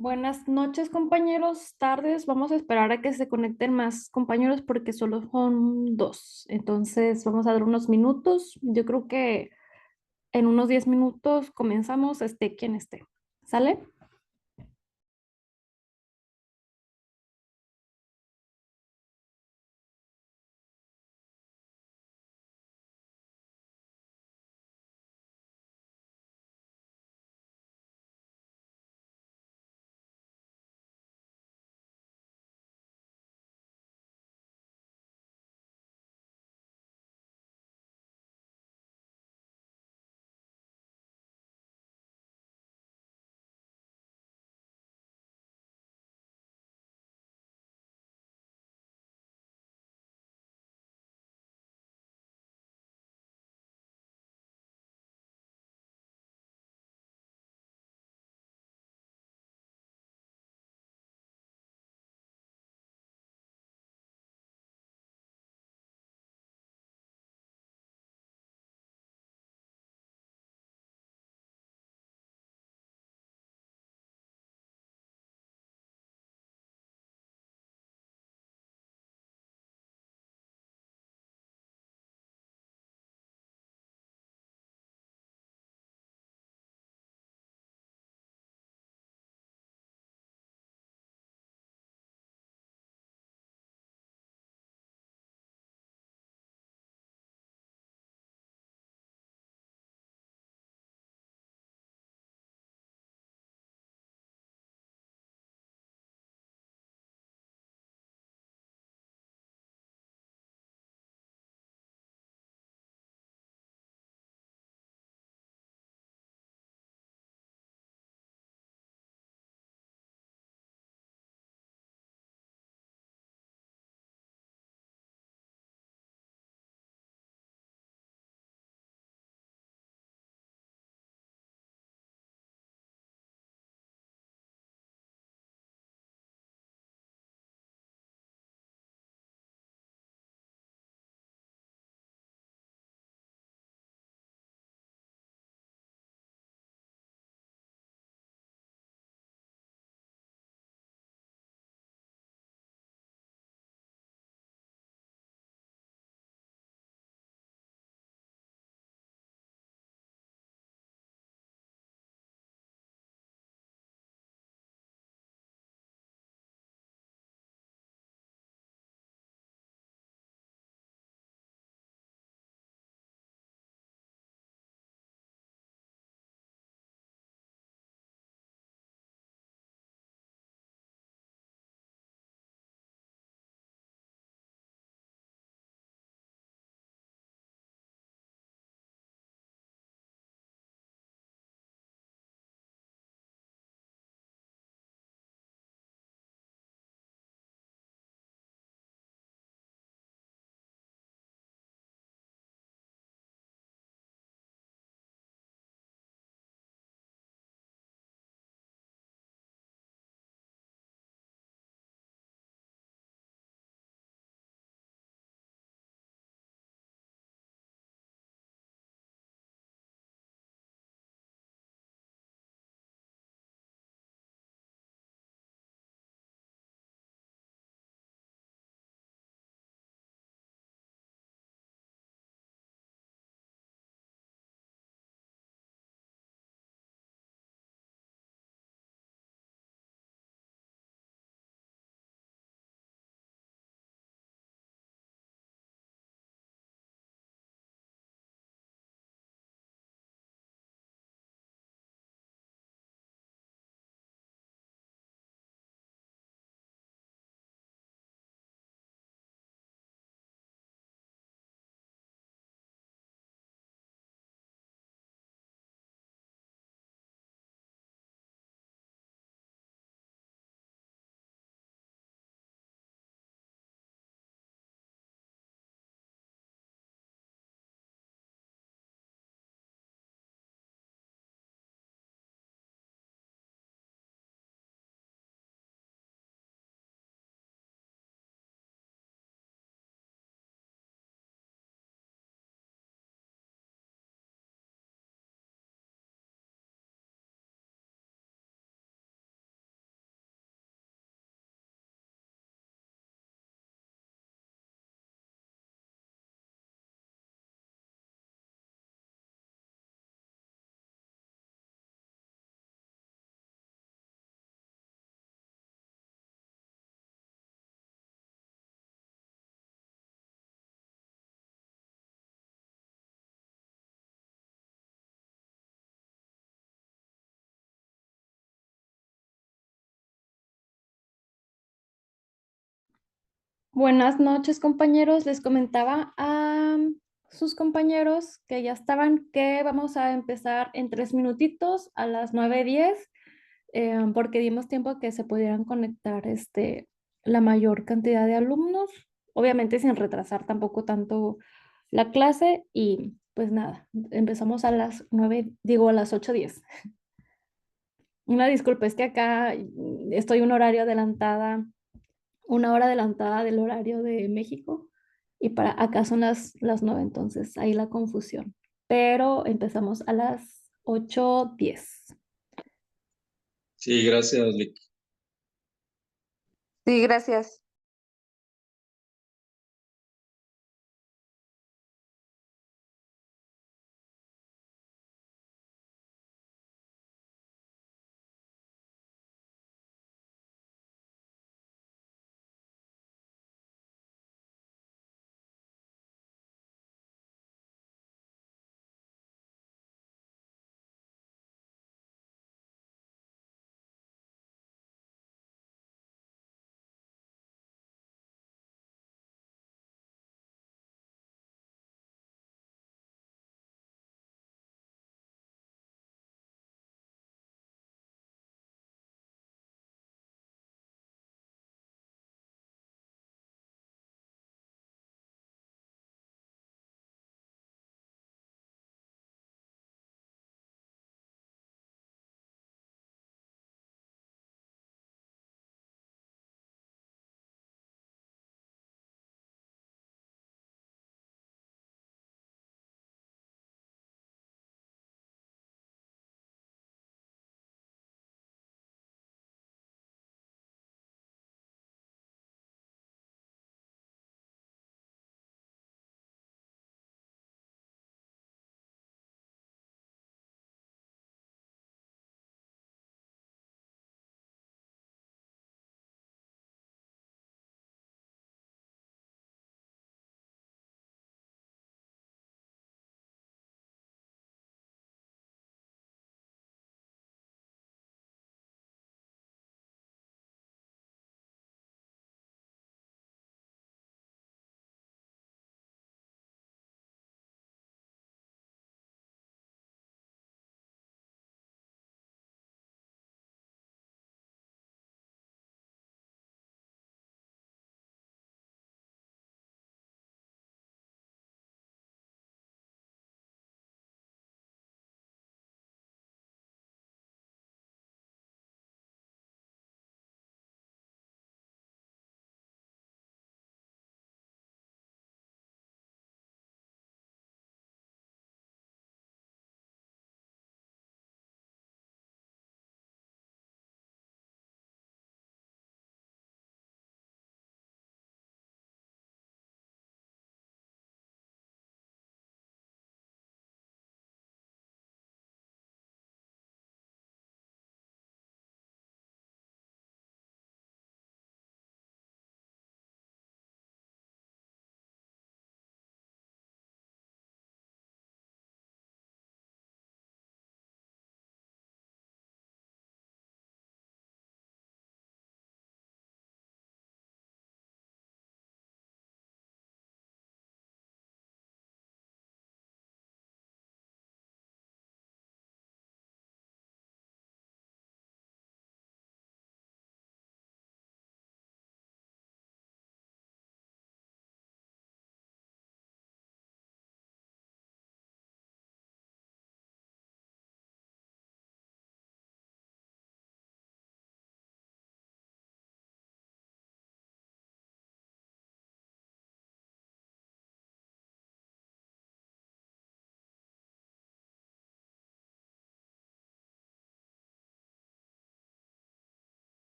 Buenas noches, compañeros, tardes. Vamos a esperar a que se conecten más compañeros porque solo son dos. Entonces, vamos a dar unos minutos. Yo creo que en unos 10 minutos comenzamos, esté quien esté. ¿Sale? Buenas noches, compañeros. Les comentaba a sus compañeros que ya estaban, que vamos a empezar en 3 minutitos a las 9:10, porque dimos tiempo a que se pudieran conectar la mayor cantidad de alumnos, obviamente sin retrasar tampoco tanto la clase y pues nada, empezamos a las 9, digo a las 8:10. Una disculpa, es que acá estoy un horario adelantada, una hora adelantada del horario de México y para acá son las 9, entonces ahí la confusión. Pero empezamos a las 8:10. Sí, gracias, Lick. Sí, gracias.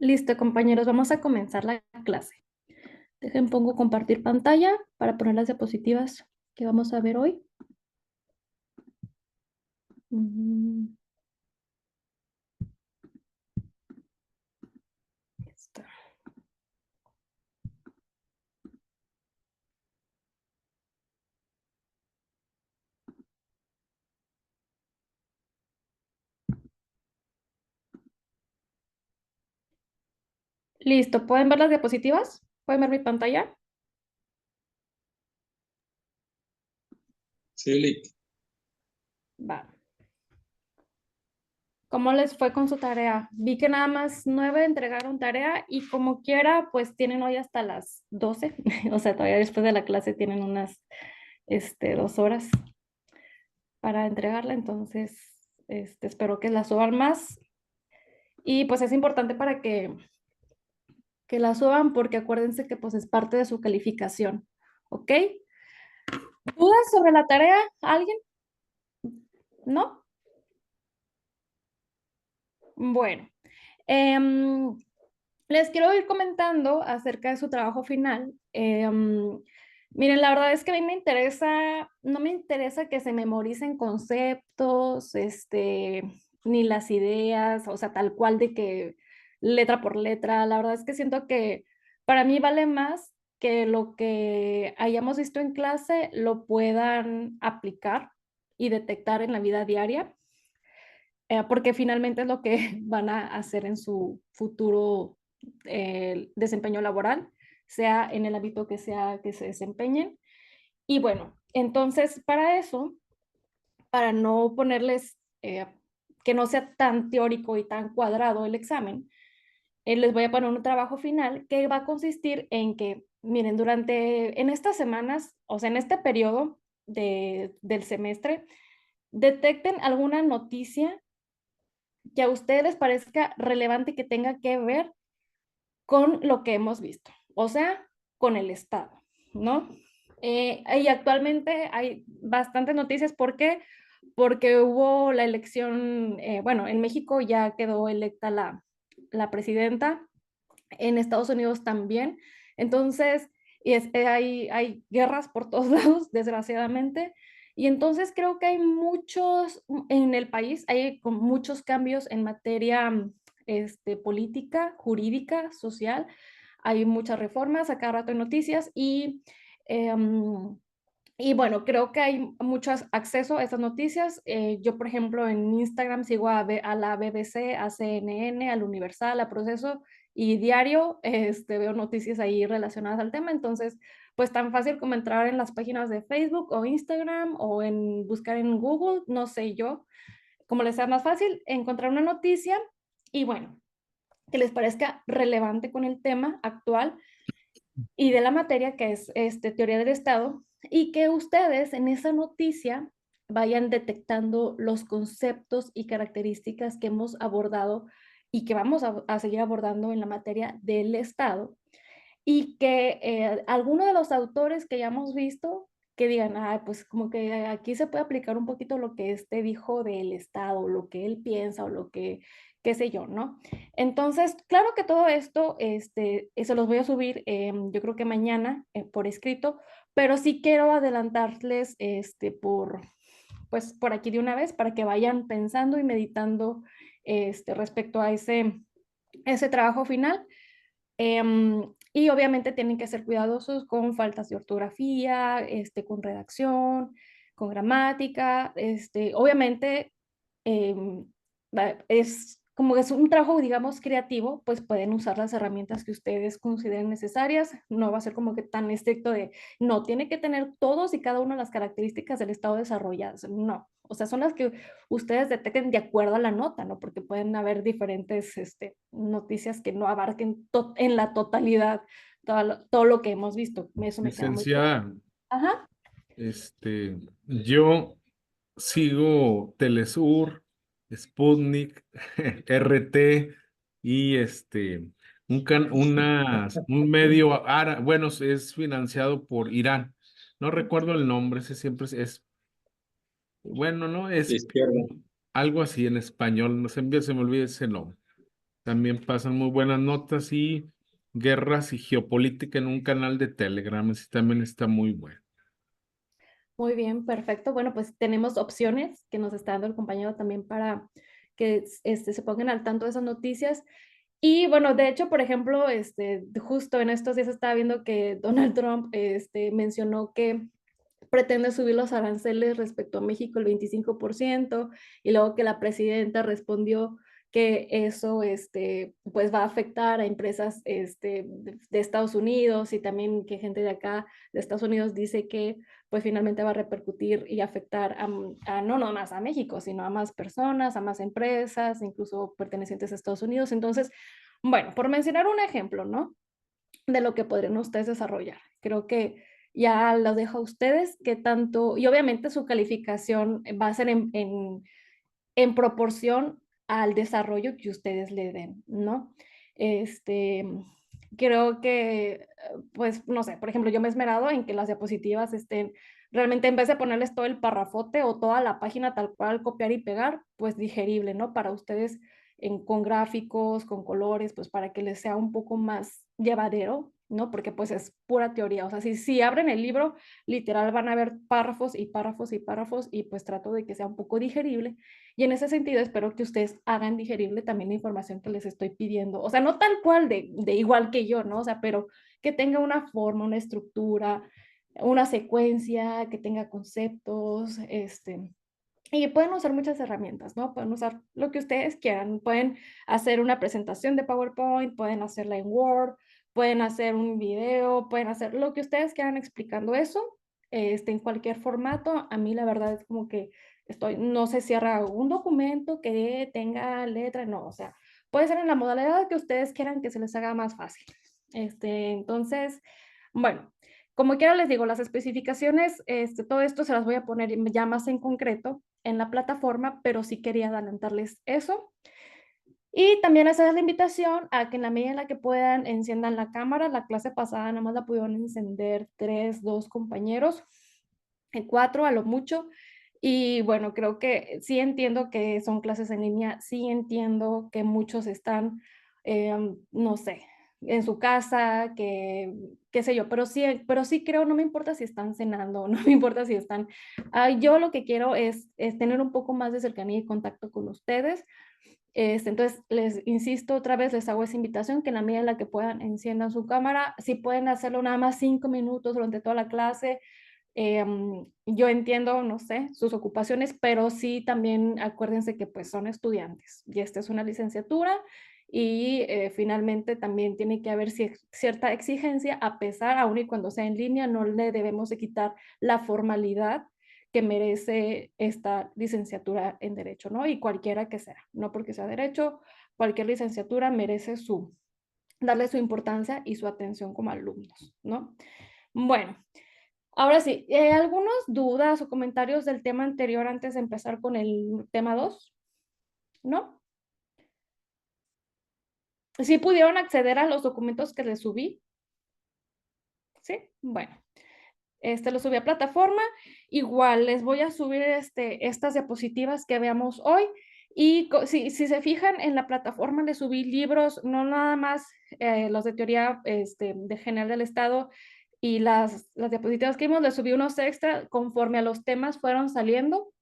Listo, compañeros, vamos a comenzar la clase. Dejen, pongo compartir pantalla para poner las diapositivas que vamos a ver hoy. Mm, está. Listo, ¿pueden ver las diapositivas? ¿Pueden ver mi pantalla? Sí, Lick. Va. ¿Cómo les fue con su tarea? Vi que nada más 9 entregaron tarea y como quiera, pues tienen hoy hasta las 12. O sea, todavía después de la clase tienen unas 2 horas para entregarla, entonces espero que la suban más y pues es importante para que la suban porque acuérdense que pues es parte de su calificación, ¿ok? ¿Dudas sobre la tarea? ¿Alguien? ¿No? Bueno, em, les quiero ir comentando acerca de su trabajo final. Miren, la verdad es que a mí me interesa, no me interesa que se memoricen conceptos, ni las ideas, o sea, tal cual de que letra por letra. La verdad es que siento que para mí vale más que lo que hayamos visto en clase lo puedan aplicar y detectar en la vida diaria, porque finalmente es lo que van a hacer en su futuro desempeño laboral, sea en el ámbito que sea que se desempeñen. Y bueno, entonces para eso, para no ponerles que no sea tan teórico y tan cuadrado el examen, les voy a poner un trabajo final que va a consistir en que, miren, en estas semanas, o sea, en este periodo del semestre, detecten alguna noticia que a ustedes les parezca relevante que tenga que ver con lo que hemos visto, o sea, con el Estado, ¿no? Y actualmente hay bastantes noticias. ¿Por qué? Porque hubo la elección, bueno, en México ya quedó electa la presidenta, en Estados Unidos también. Entonces, hay guerras por todos lados, desgraciadamente. Y entonces creo que hay muchos, en el país hay muchos cambios en materia política, jurídica, social. Hay muchas reformas, a cada rato hay noticias em, y bueno, creo que hay mucho acceso a estas noticias. Yo, por ejemplo, en Instagram sigo a la BBC, a CNN, al Universal, a Proceso y diario veo noticias ahí relacionadas al tema. Entonces, pues tan fácil como entrar en las páginas de Facebook o Instagram o en buscar en Google, no sé yo, como les sea más fácil, encontrar una noticia y bueno, que les parezca relevante con el tema actual y de la materia que es teoría del Estado, y que ustedes en esa noticia vayan detectando los conceptos y características que hemos abordado y que vamos a seguir abordando en la materia del Estado, y que alguno de los autores que ya hemos visto que digan, ah, pues como que aquí se puede aplicar un poquito lo que este dijo del Estado, lo que él piensa o lo que, qué sé yo, ¿no? Entonces, claro que todo esto, se los voy a subir, yo creo que mañana por escrito, pero sí quiero adelantarles, pues por aquí de una vez para que vayan pensando y meditando, respecto a ese trabajo final. Y obviamente tienen que ser cuidadosos con faltas de ortografía, con redacción, con gramática. Obviamente, em, es como es un trabajo, digamos, creativo, pues pueden usar las herramientas que ustedes consideren necesarias. No va a ser como que tan estricto de, no, tiene que tener todos y cada una de las características del estado desarrolladas. No, o sea, son las que ustedes detecten de acuerdo a la nota, ¿no? Porque pueden haber diferentes noticias que no abarquen en la totalidad todo lo que hemos visto. Eso me queda muy claro. Licenciada, Ajá. yo sigo Telesur, Sputnik, RT y un medio bueno, es financiado por Irán. No recuerdo el nombre, ese siempre bueno, no, De es izquierda. algo así en español, no se me olvida ese nombre. También pasan muy buenas notas y guerras y geopolítica en un canal de Telegram, ese también está muy bueno. Muy bien, perfecto. Bueno, pues tenemos opciones que nos está dando el compañero también para que se pongan al tanto de esas noticias. Y bueno, de hecho, por ejemplo, justo en estos días estaba viendo que Donald Trump mencionó que pretende subir los aranceles respecto a México el 25%, y luego que la presidenta respondió que eso pues va a afectar a empresas de Estados Unidos, y también que gente de acá de Estados Unidos dice que pues finalmente va a repercutir y afectar a no nomás a México, sino a más personas, a más empresas, incluso pertenecientes a Estados Unidos. Entonces, bueno, por mencionar un ejemplo, ¿no? De lo que podrían ustedes desarrollar. Creo que ya lo dejo a ustedes, que tanto, y obviamente su calificación va a ser en proporción al desarrollo que ustedes le den, ¿no? Este, creo que, pues, no sé, por ejemplo, yo me he esmerado en que las diapositivas estén realmente, en vez de ponerles todo el parrafote o toda la página tal cual, copiar y pegar, pues digerible, ¿no? Para ustedes con gráficos, con colores, pues para que les sea un poco más llevadero, ¿no? Porque pues es pura teoría. O sea, si abren el libro, literal van a ver párrafos y párrafos y párrafos, y pues trato de que sea un poco digerible. Y en ese sentido, espero que ustedes hagan digerible también la información que les estoy pidiendo. O sea, no tal cual de igual que yo, ¿no? O sea, pero que tenga una forma, una estructura, una secuencia, que tenga conceptos, y pueden usar muchas herramientas, ¿no? Pueden usar lo que ustedes quieran. Pueden hacer una presentación de PowerPoint, pueden hacerla en Word, pueden hacer un video, pueden hacer lo que ustedes quieran explicando eso, en cualquier formato. A mí la verdad es como que no se cierra un documento que tenga letra, no, o sea, puede ser en la modalidad que ustedes quieran, que se les haga más fácil. Entonces, bueno, como quiera les digo, las especificaciones, todo esto se las voy a poner ya más en concreto en la plataforma, pero sí quería adelantarles eso. Y también hacer la invitación a que en la medida en la que puedan enciendan la cámara. La clase pasada nada más la pudieron encender 2 compañeros, 4 a lo mucho. Y bueno, creo que sí entiendo que son clases en línea, sí entiendo que muchos están, no sé, en su casa, que qué sé yo, pero sí creo, no me importa si están cenando, no me importa si están, yo lo que quiero es tener un poco más de cercanía y contacto con ustedes. Entonces, les insisto otra vez, les hago esa invitación, que en la medida en la que puedan enciendan su cámara. Si pueden hacerlo nada más 5 minutos durante toda la clase, yo entiendo, no sé, sus ocupaciones, pero sí también acuérdense que pues son estudiantes y esta es una licenciatura, y finalmente también tiene que haber cierta exigencia, a pesar, aun y cuando sea en línea, no le debemos de quitar la formalidad que merece esta licenciatura en Derecho, ¿no? Y cualquiera que sea, no porque sea Derecho, cualquier licenciatura merece darle su importancia y su atención como alumnos, ¿no? Bueno, ahora sí, ¿algunas dudas o comentarios del tema anterior antes de empezar con el tema 2? ¿No? ¿Sí pudieron acceder a los documentos que les subí? ¿Sí? Bueno. Lo subí a plataforma. Igual les voy a subir estas diapositivas que veamos hoy. Y si se fijan en la plataforma, les subí libros, no nada más los de teoría de general del Estado y las diapositivas que vimos, les subí unos extra conforme a los temas fueron saliendo.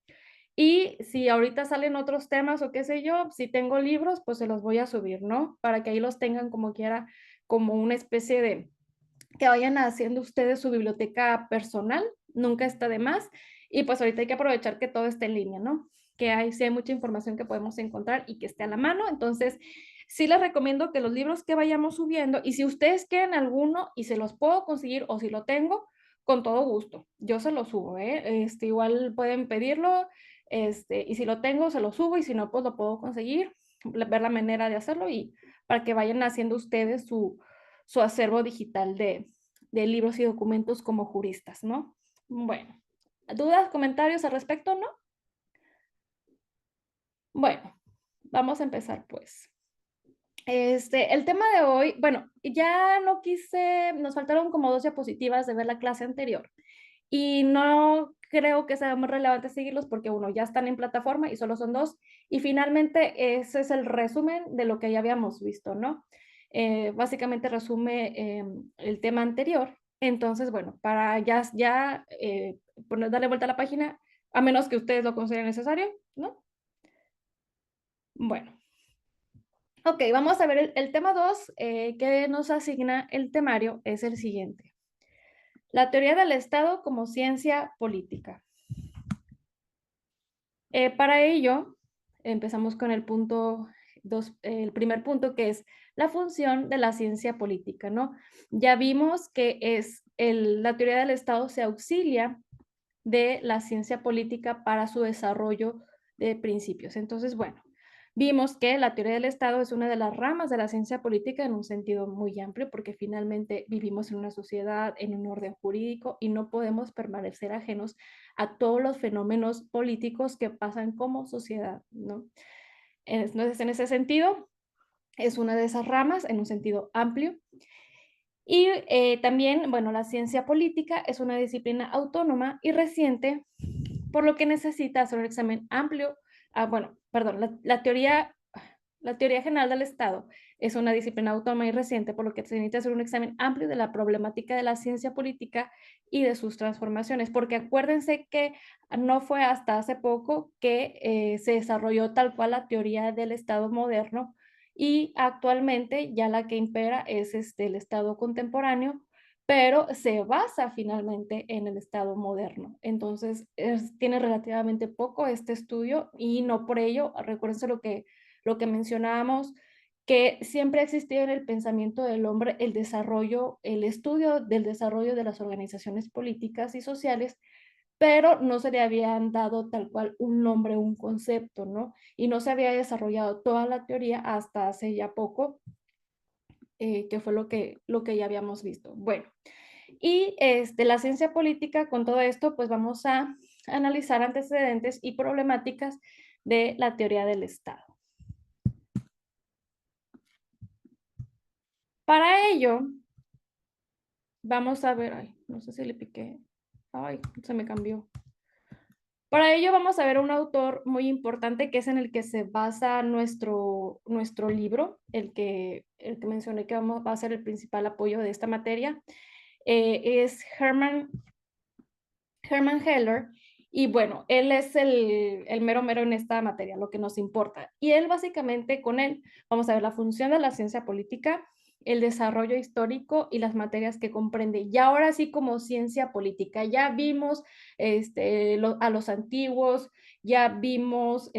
Y si ahorita salen otros temas o qué sé yo, si tengo libros, pues se los voy a subir, ¿no? Para que ahí los tengan como quiera, como una especie de que vayan haciendo ustedes su biblioteca personal, nunca está de más. Y pues ahorita hay que aprovechar que todo esté en línea, ¿no? Sí hay mucha información que podemos encontrar y que esté a la mano. Entonces, sí les recomiendo que los libros que vayamos subiendo, y si ustedes quieren alguno y se los puedo conseguir o si lo tengo, con todo gusto, yo se los subo, ¿eh? Igual pueden pedirlo, y si lo tengo, se lo subo, y si no, pues lo puedo conseguir, ver la manera de hacerlo, y para que vayan haciendo ustedes su acervo digital de libros y documentos como juristas, ¿no? Bueno, ¿dudas, comentarios al respecto, no? Bueno, vamos a empezar pues. El tema de hoy, bueno, ya no quise, nos faltaron como 2 diapositivas de ver la clase anterior y no creo que sea muy relevante seguirlos porque uno, ya están en plataforma y solo son 2, y finalmente ese es el resumen de lo que ya habíamos visto, ¿no? Básicamente resume el tema anterior. Entonces, bueno, para darle vuelta a la página, a menos que ustedes lo consideren necesario, ¿no? Bueno. Ok, vamos a ver el tema 2 que nos asigna el temario es el siguiente. La teoría del Estado como ciencia política. Para ello, empezamos con el punto el primer punto, que es la función de la ciencia política, ¿no? Ya vimos que la teoría del Estado se auxilia de la ciencia política para su desarrollo de principios. Entonces, bueno, vimos que la teoría del Estado es una de las ramas de la ciencia política en un sentido muy amplio, porque finalmente vivimos en una sociedad, en un orden jurídico, y no podemos permanecer ajenos a todos los fenómenos políticos que pasan como sociedad, ¿no? Entonces, en ese sentido, es una de esas ramas en un sentido amplio. Y también, bueno, la ciencia política es una disciplina autónoma y reciente, por lo que necesita hacer un examen amplio. Bueno, perdón, la teoría general del Estado es una disciplina autónoma y reciente, por lo que se necesita hacer un examen amplio de la problemática de la ciencia política y de sus transformaciones, porque acuérdense que no fue hasta hace poco que se desarrolló tal cual la teoría del Estado moderno, y actualmente ya la que impera es el Estado contemporáneo, pero se basa finalmente en el Estado moderno. Entonces, tiene relativamente poco este estudio, y no por ello, recuérdense lo que mencionábamos, que siempre ha existido en el pensamiento del hombre el desarrollo, el estudio del desarrollo de las organizaciones políticas y sociales, pero no se le habían dado tal cual un nombre, un concepto, ¿no? Y no se había desarrollado toda la teoría hasta hace ya poco, que fue lo que ya habíamos visto. Bueno, y la ciencia política, con todo esto, pues vamos a analizar antecedentes y problemáticas de la teoría del Estado. Para ello, vamos a ver, ay, no sé si le piqué, ay, se me cambió. Para ello vamos a ver un autor muy importante, que es en el que se basa nuestro libro, el que mencioné que va a ser el principal apoyo de esta materia. Es Hermann Heller, y bueno, él es el mero mero en esta materia, lo que nos importa. Y él básicamente, con él vamos a ver la función de la ciencia política, el desarrollo histórico y las materias que comprende. Y ahora sí, como ciencia política, ya vimos a los antiguos, ya vimos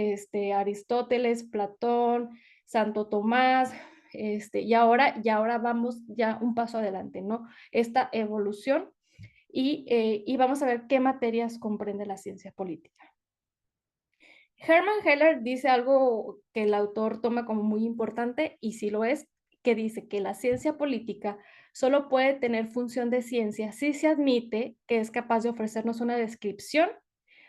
Aristóteles, Platón, Santo Tomás, y ahora vamos ya un paso adelante, ¿no? Esta evolución, y vamos a ver qué materias comprende la ciencia política. Hermann Heller dice algo que el autor toma como muy importante, y sí lo es, que dice que la ciencia política solo puede tener función de ciencia si se admite que es capaz de ofrecernos una descripción,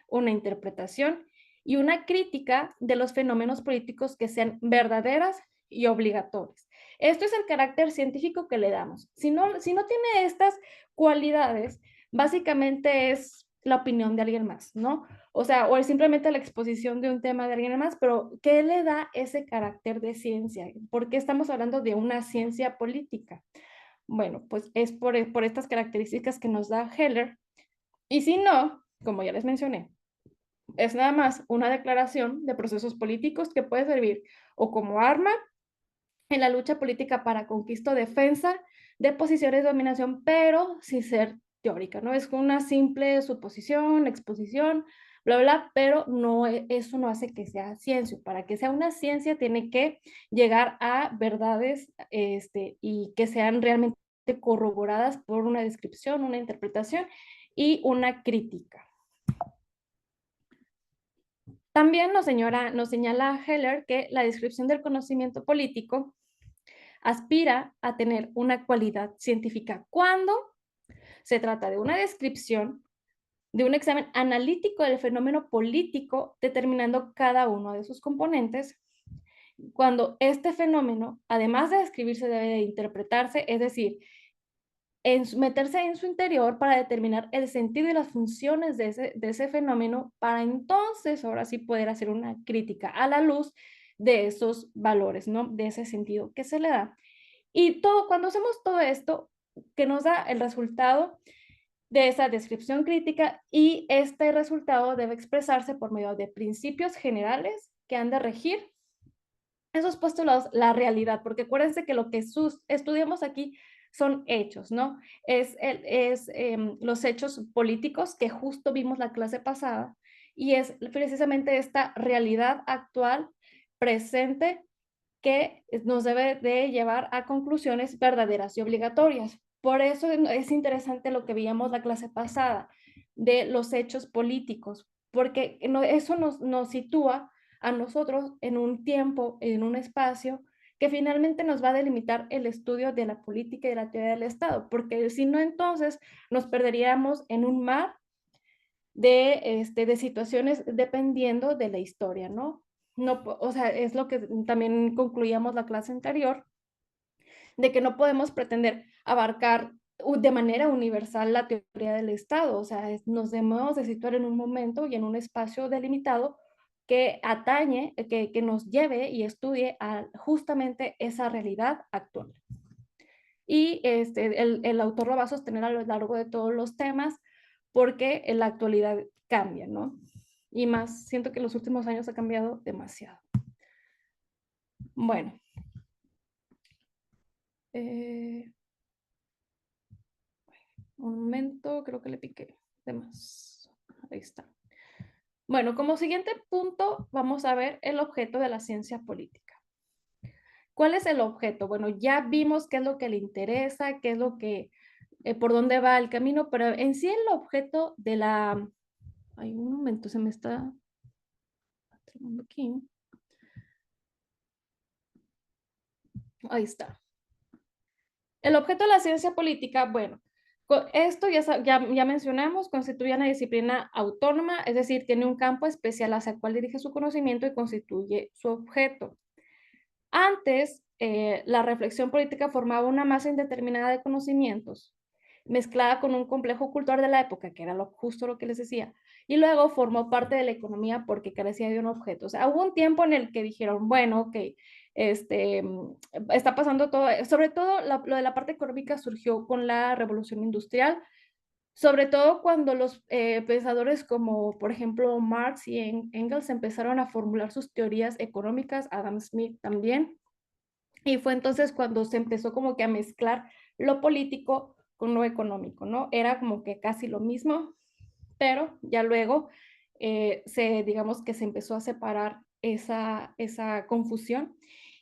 una interpretación y una crítica de los fenómenos políticos que sean verdaderas y obligatorias. Esto es el carácter científico que le damos. Si no tiene estas cualidades, básicamente es la opinión de alguien más, ¿no? O sea, o es simplemente la exposición de un tema de alguien más, pero ¿qué le da ese carácter de ciencia? ¿Por qué estamos hablando de una ciencia política? Bueno, pues es por estas características que nos da Heller. Y si no, como ya les mencioné, es nada más una declaración de procesos políticos que puede servir o como arma en la lucha política para conquista o defensa de posiciones de dominación, pero sin ser teórica, ¿no? Es una simple suposición, exposición, bla, bla, pero no, eso no hace que sea ciencia. Para que sea una ciencia tiene que llegar a verdades y que sean realmente corroboradas por una descripción, una interpretación y una crítica. También nos señala Heller que la descripción del conocimiento político aspira a tener una cualidad científica cuando se trata de una descripción, de un examen analítico del fenómeno político, determinando cada uno de sus componentes, cuando este fenómeno, además de describirse, debe de interpretarse, es decir, meterse en su interior para determinar el sentido y las funciones de ese fenómeno, para entonces ahora sí poder hacer una crítica a la luz de esos valores, ¿no? De ese sentido que se le da. Y cuando hacemos todo esto, que nos da el resultado de esa descripción crítica, y este resultado debe expresarse por medio de principios generales que han de regir esos postulados, la realidad, porque acuérdense que lo que estudiamos aquí son hechos, ¿no? Los hechos políticos que justo vimos la clase pasada, y es precisamente esta realidad actual, presente, que nos debe de llevar a conclusiones verdaderas y obligatorias. Por eso es interesante lo que veíamos la clase pasada de los hechos políticos, porque eso nos sitúa a nosotros en un tiempo, en un espacio que finalmente nos va a delimitar el estudio de la política y de la teoría del Estado, porque si no, entonces nos perderíamos en un mar de situaciones dependiendo de la historia, ¿no? No, o sea, es lo que también concluíamos la clase anterior, de que no podemos pretender abarcar de manera universal la teoría del Estado, o sea, nos debemos de situar en un momento y en un espacio delimitado que atañe, que nos lleve y estudie a justamente esa realidad actual. Y el autor lo va a sostener a lo largo de todos los temas porque en la actualidad cambia, ¿no? Y más, siento que en los últimos años ha cambiado demasiado. Bueno. Un momento, creo que le piqué de más. Ahí está. Bueno, como siguiente punto, vamos a ver el objeto de la ciencia política. ¿Cuál es el objeto? Bueno, ya vimos qué es lo que le interesa, qué es lo que, por dónde va el camino, pero en sí el objeto de la... Ay, un momento, se me está... Aquí. Ahí está. El objeto de la ciencia política, bueno, esto ya mencionamos, constituye una disciplina autónoma, es decir, tiene un campo especial hacia el cual dirige su conocimiento y constituye su objeto. Antes, la reflexión política formaba una masa indeterminada de conocimientos, mezclada con un complejo cultural de la época, que era justo lo que les decía, y luego formó parte de la economía porque carecía de un objeto. O sea, hubo un tiempo en el que dijeron, bueno, ok, está pasando todo, sobre todo lo de la parte económica surgió con la revolución industrial, sobre todo cuando los pensadores como, por ejemplo, Marx y Engels empezaron a formular sus teorías económicas, Adam Smith también, y fue entonces cuando se empezó como que a mezclar lo político con lo económico, ¿no? Era como que casi lo mismo, pero ya luego digamos que se empezó a separar esa confusión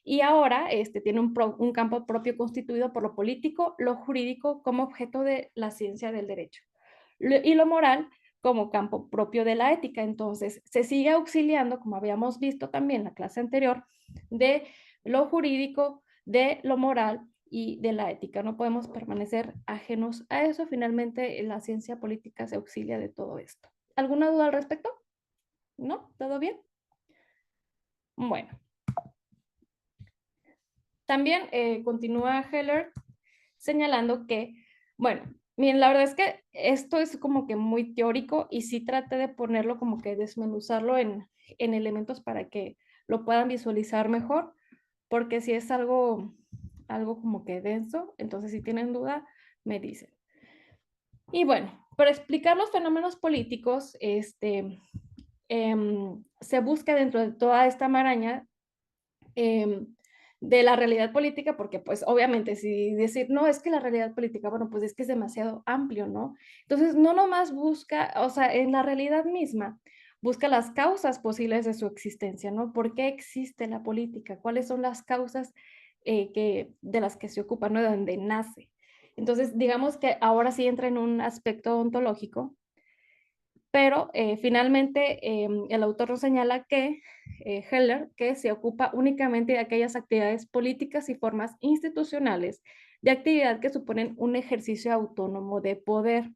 y ahora tiene un campo propio constituido por lo político, lo jurídico como objeto de la ciencia del derecho y lo moral como campo propio de la ética. Entonces, se sigue auxiliando, como habíamos visto también en la clase anterior, de lo jurídico, de lo moral y de la ética. No podemos permanecer ajenos a eso. Finalmente, la ciencia política se auxilia de todo esto. ¿Alguna duda al respecto? ¿No? ¿Todo bien? Bueno. También continúa Heller señalando que, bueno, miren, la verdad es que esto es como que muy teórico y sí traté de ponerlo como que desmenuzarlo en elementos para que lo puedan visualizar mejor, porque si es algo como que denso, entonces si tienen duda, me dicen. Y bueno, para explicar los fenómenos políticos, se busca dentro de toda esta maraña de la realidad política, porque pues obviamente si decir, no, es que la realidad política, bueno, pues es que es demasiado amplio, ¿no? Entonces, no nomás busca, o sea, en la realidad misma, busca las causas posibles de su existencia, ¿no? ¿Por qué existe la política? ¿Cuáles son las causas de las que se ocupa, ¿no? De donde nace. Entonces, digamos que ahora sí entra en un aspecto ontológico, pero finalmente el autor nos señala que Heller, que se ocupa únicamente de aquellas actividades políticas y formas institucionales de actividad que suponen un ejercicio autónomo de poder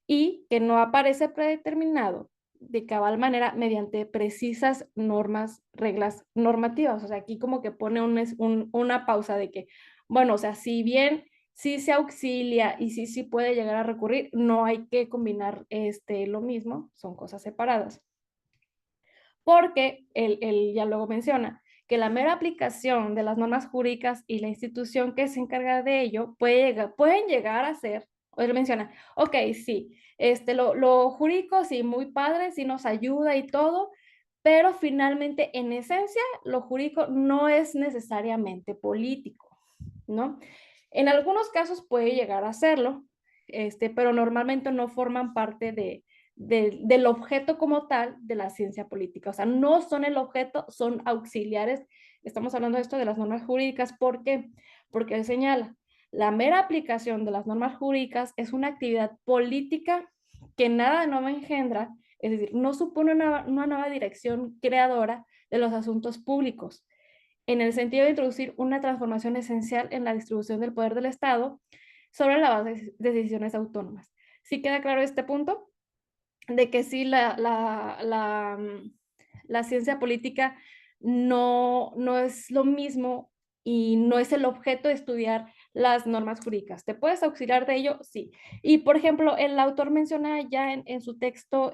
y que no aparece predeterminado de cabal manera mediante precisas normas, reglas normativas. O sea, aquí como que pone una pausa de que, bueno, o sea, si bien sí se auxilia y sí puede llegar a recurrir, no hay que combinar lo mismo, son cosas separadas. Porque él ya luego menciona que la mera aplicación de las normas jurídicas y la institución que se encarga de ello pueden llegar a ser, o él menciona, ok, sí, lo jurídico sí, muy padre, sí nos ayuda y todo, pero finalmente en esencia lo jurídico no es necesariamente político, ¿no? En algunos casos puede llegar a serlo, pero normalmente no forman parte del objeto como tal de la ciencia política. O sea, no son el objeto, son auxiliares estamos hablando de esto de las normas jurídicas. ¿Por qué? Porque él señala, la mera aplicación de las normas jurídicas es una actividad política que nada nuevo engendra, es decir, no supone una nueva dirección creadora de los asuntos públicos, en el sentido de introducir una transformación esencial en la distribución del poder del Estado sobre la base de decisiones autónomas. ¿Sí queda claro este punto? De que sí, la ciencia política no es lo mismo y no es el objeto de estudiar las normas jurídicas. ¿Te puedes auxiliar de ello? Sí. Y, por ejemplo, el autor menciona ya en su texto,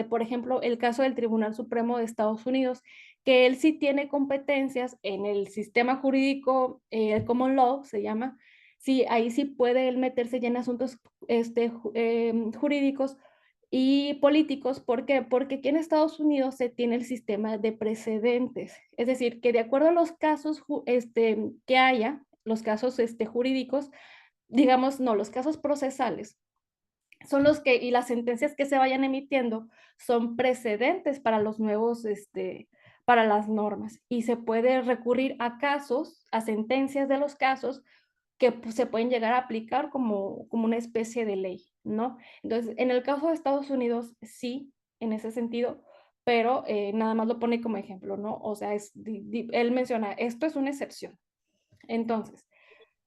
por ejemplo, el caso del Tribunal Supremo de Estados Unidos, que él sí tiene competencias en el sistema jurídico, el common law se llama. Sí, ahí sí puede él meterse ya en asuntos jurídicos y políticos. ¿Por qué? Porque aquí en Estados Unidos se tiene el sistema de precedentes, es decir, que de acuerdo a los casos que haya, los casos jurídicos, digamos, no, los casos procesales, son los que, y las sentencias que se vayan emitiendo, son precedentes para los nuevos, para las normas, y se puede recurrir a casos, a sentencias de los casos, que pues, se pueden llegar a aplicar como una especie de ley, ¿no? Entonces, en el caso de Estados Unidos, sí, en ese sentido, pero nada más lo pone como ejemplo, ¿no? O sea, él menciona, esto es una excepción. Entonces,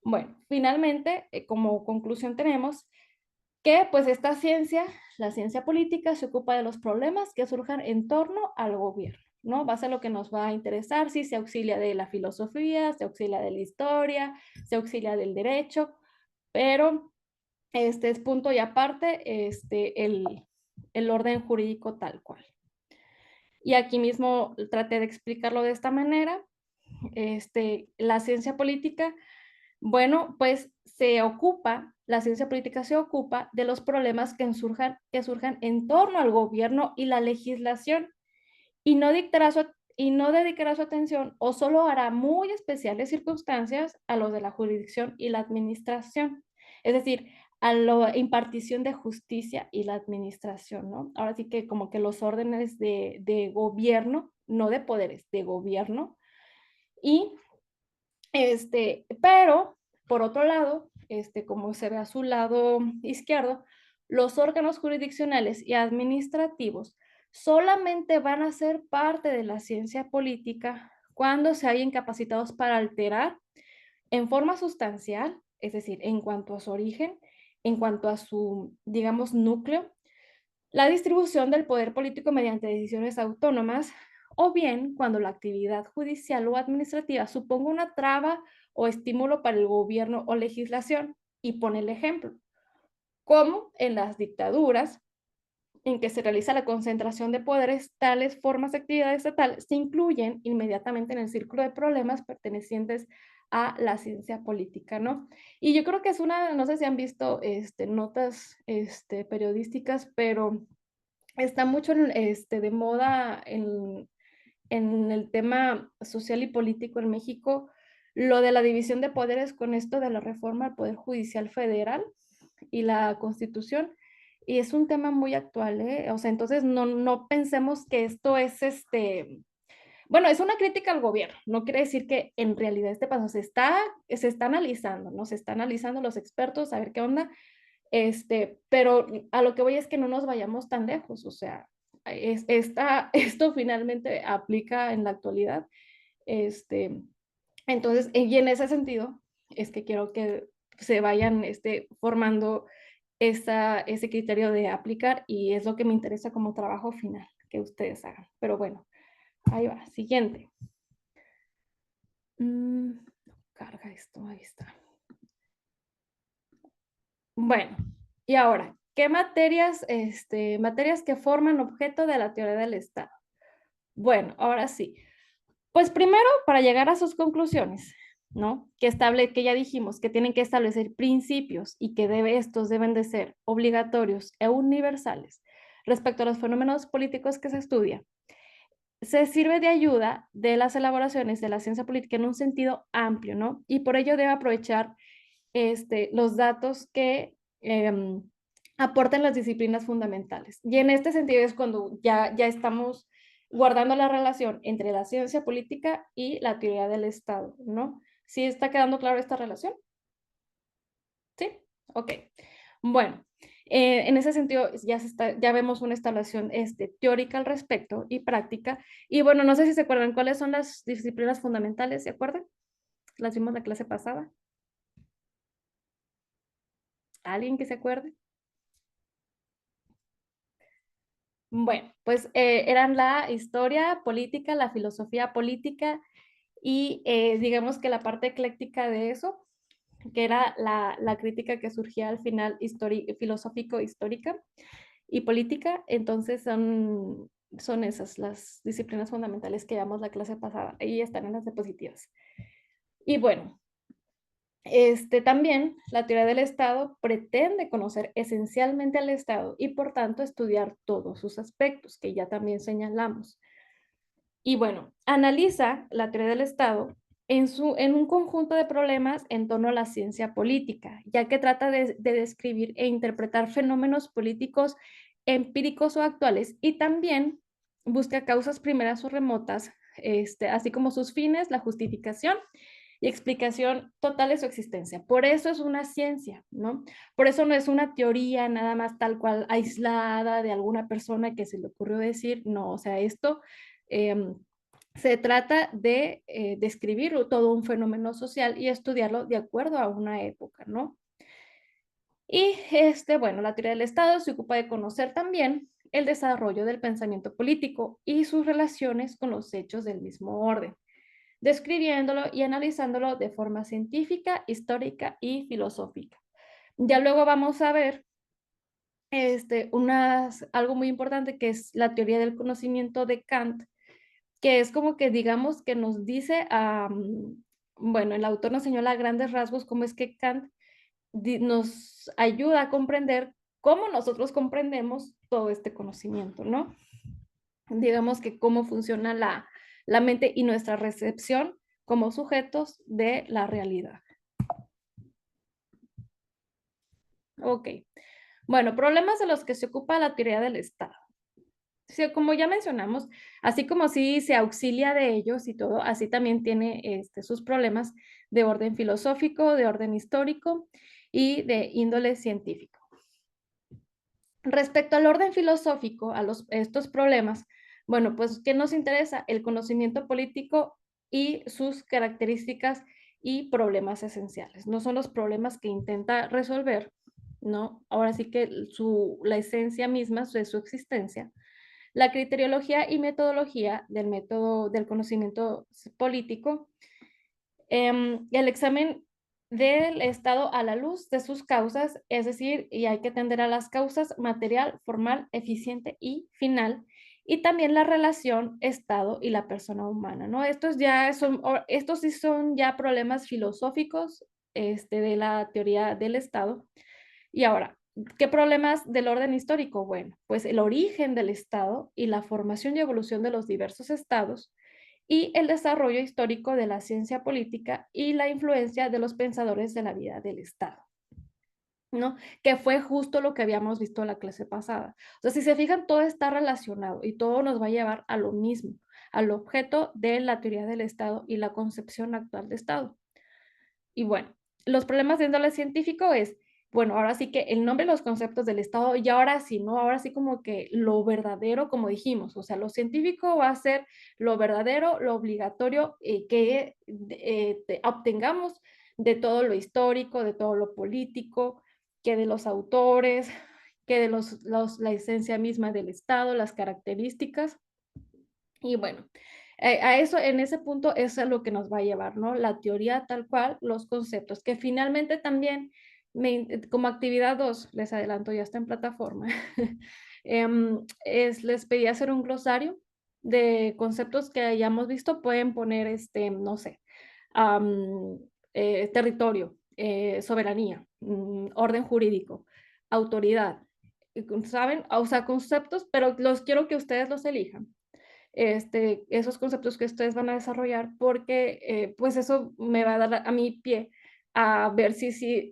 bueno, finalmente, como conclusión tenemos que pues esta ciencia, la ciencia política, se ocupa de los problemas que surjan en torno al gobierno, ¿no? Va a ser lo que nos va a interesar, si se auxilia de la filosofía, se auxilia de la historia, se auxilia del derecho, pero este es punto y aparte el orden jurídico tal cual. Y aquí mismo traté de explicarlo de esta manera. La ciencia política, bueno, pues la ciencia política se ocupa de los problemas que surjan en torno al gobierno y la legislación, y no dedicará su atención o solo hará muy especiales circunstancias a los de la jurisdicción y la administración, es decir, a la impartición de justicia y la administración, ¿no? Ahora sí que como que los órdenes de gobierno, no de poderes, de gobierno. Y pero por otro lado, como se ve a su lado izquierdo, los órganos jurisdiccionales y administrativos solamente van a ser parte de la ciencia política cuando se hayan capacitados para alterar en forma sustancial, es decir, en cuanto a su origen, en cuanto a su, digamos, núcleo, la distribución del poder político mediante decisiones autónomas, o bien cuando la actividad judicial o administrativa suponga una traba o estímulo para el gobierno o legislación. Y pone el ejemplo, como en las dictaduras, en que se realiza la concentración de poderes, tales formas de actividad estatal se incluyen inmediatamente en el círculo de problemas pertenecientes a la ciencia política, ¿no? Y yo creo que es no sé si han visto notas periodísticas, pero está mucho de moda en el tema social y político en México, lo de la división de poderes con esto de la reforma al Poder Judicial Federal y la Constitución. Y es un tema muy actual, ¿eh? O sea, entonces no pensemos que esto es bueno, es una crítica al gobierno, no quiere decir que en realidad paso se está analizando, ¿no? Se está analizando los expertos a ver qué onda, pero a lo que voy es que no nos vayamos tan lejos, o sea, esto finalmente aplica en la actualidad, entonces, y en ese sentido, es que quiero que se vayan formando ese criterio de aplicar, y es lo que me interesa como trabajo final, que ustedes hagan. Pero bueno, ahí va, siguiente. Carga esto, ahí está. Bueno, y ahora, ¿qué materias que forman objeto de la teoría del Estado? Bueno, ahora sí. Pues primero, para llegar a sus conclusiones, ¿no? Que ya dijimos que tienen que establecer principios y que estos deben de ser obligatorios e universales respecto a los fenómenos políticos que se estudia. Se sirve de ayuda de las elaboraciones de la ciencia política en un sentido amplio, ¿no? Y por ello debe aprovechar los datos que aportan las disciplinas fundamentales. Y en este sentido es cuando ya estamos guardando la relación entre la ciencia política y la teoría del Estado, ¿no? ¿Sí está quedando claro esta relación? ¿Sí? Ok. Bueno, en ese sentido ya vemos una instalación teórica al respecto y práctica. Y bueno, no sé si se acuerdan cuáles son las disciplinas fundamentales, ¿se acuerdan? Las vimos la clase pasada. ¿Alguien que se acuerde? Bueno, pues eran la historia política, la filosofía política y digamos que la parte ecléctica de eso, que era la crítica que surgía al final filosófico-histórica y política. Entonces son esas las disciplinas fundamentales que llamamos la clase pasada. Ahí están en las diapositivas. Y bueno, también la teoría del Estado pretende conocer esencialmente al Estado y por tanto estudiar todos sus aspectos, que ya también señalamos. Y bueno, analiza la teoría del Estado en un conjunto de problemas en torno a la ciencia política, ya que trata de describir e interpretar fenómenos políticos empíricos o actuales y también busca causas primeras o remotas, así como sus fines, la justificación y explicación total de su existencia. Por eso es una ciencia, ¿no? Por eso no es una teoría nada más tal cual aislada de alguna persona que se le ocurrió decir, no, o sea, esto se trata de describir todo un fenómeno social y estudiarlo de acuerdo a una época, ¿no? Y bueno, la teoría del Estado se ocupa de conocer también el desarrollo del pensamiento político y sus relaciones con los hechos del mismo orden, describiéndolo y analizándolo de forma científica, histórica y filosófica. Ya luego vamos a ver algo muy importante que es la teoría del conocimiento de Kant, que es como que digamos que nos dice, bueno, el autor nos señala a grandes rasgos cómo es que Kant nos ayuda a comprender cómo nosotros comprendemos todo este conocimiento, ¿no? Digamos que cómo funciona la mente y nuestra recepción como sujetos de la realidad. Ok. Bueno, problemas de los que se ocupa la teoría del Estado. Sí, como ya mencionamos, así como sí se auxilia de ellos y todo, así también tiene sus problemas de orden filosófico, de orden histórico y de índole científico. Respecto al orden filosófico, estos problemas, bueno, pues, ¿qué nos interesa? El conocimiento político y sus características y problemas esenciales. No son los problemas que intenta resolver, ¿no? Ahora sí que la esencia misma de su existencia, la criteriología y metodología del método del conocimiento político, el examen del Estado a la luz de sus causas, es decir, y hay que atender a las causas material, formal, eficiente y final, y también la relación Estado y la persona humana, ¿no? Estos sí son ya problemas filosóficos de la teoría del Estado. Y ahora, ¿qué problemas del orden histórico? Bueno, pues el origen del Estado y la formación y evolución de los diversos estados y el desarrollo histórico de la ciencia política y la influencia de los pensadores de la vida del Estado, ¿no? Que fue justo lo que habíamos visto en la clase pasada. O sea, si se fijan, todo está relacionado y todo nos va a llevar a lo mismo, al objeto de la teoría del Estado y la concepción actual de Estado. Y bueno, los problemas de índole científico es, bueno, ahora sí que el nombre y los conceptos del Estado, y ahora sí, ¿no? Ahora sí como que lo verdadero, como dijimos, o sea, lo científico va a ser lo verdadero, lo obligatorio que obtengamos de todo lo histórico, de todo lo político, que de los autores, que de la esencia misma del Estado, las características. Y bueno, a eso, en ese punto, eso es lo que nos va a llevar, ¿no? La teoría tal cual, los conceptos, que finalmente también, como actividad 2, les adelanto, ya está en plataforma, les pedí hacer un glosario de conceptos que hayamos visto, pueden poner, no sé, territorio, soberanía, orden jurídico, autoridad, ¿saben? O sea, conceptos, pero los quiero que ustedes los elijan esos conceptos que ustedes van a desarrollar, porque pues eso me va a dar a mi pie a ver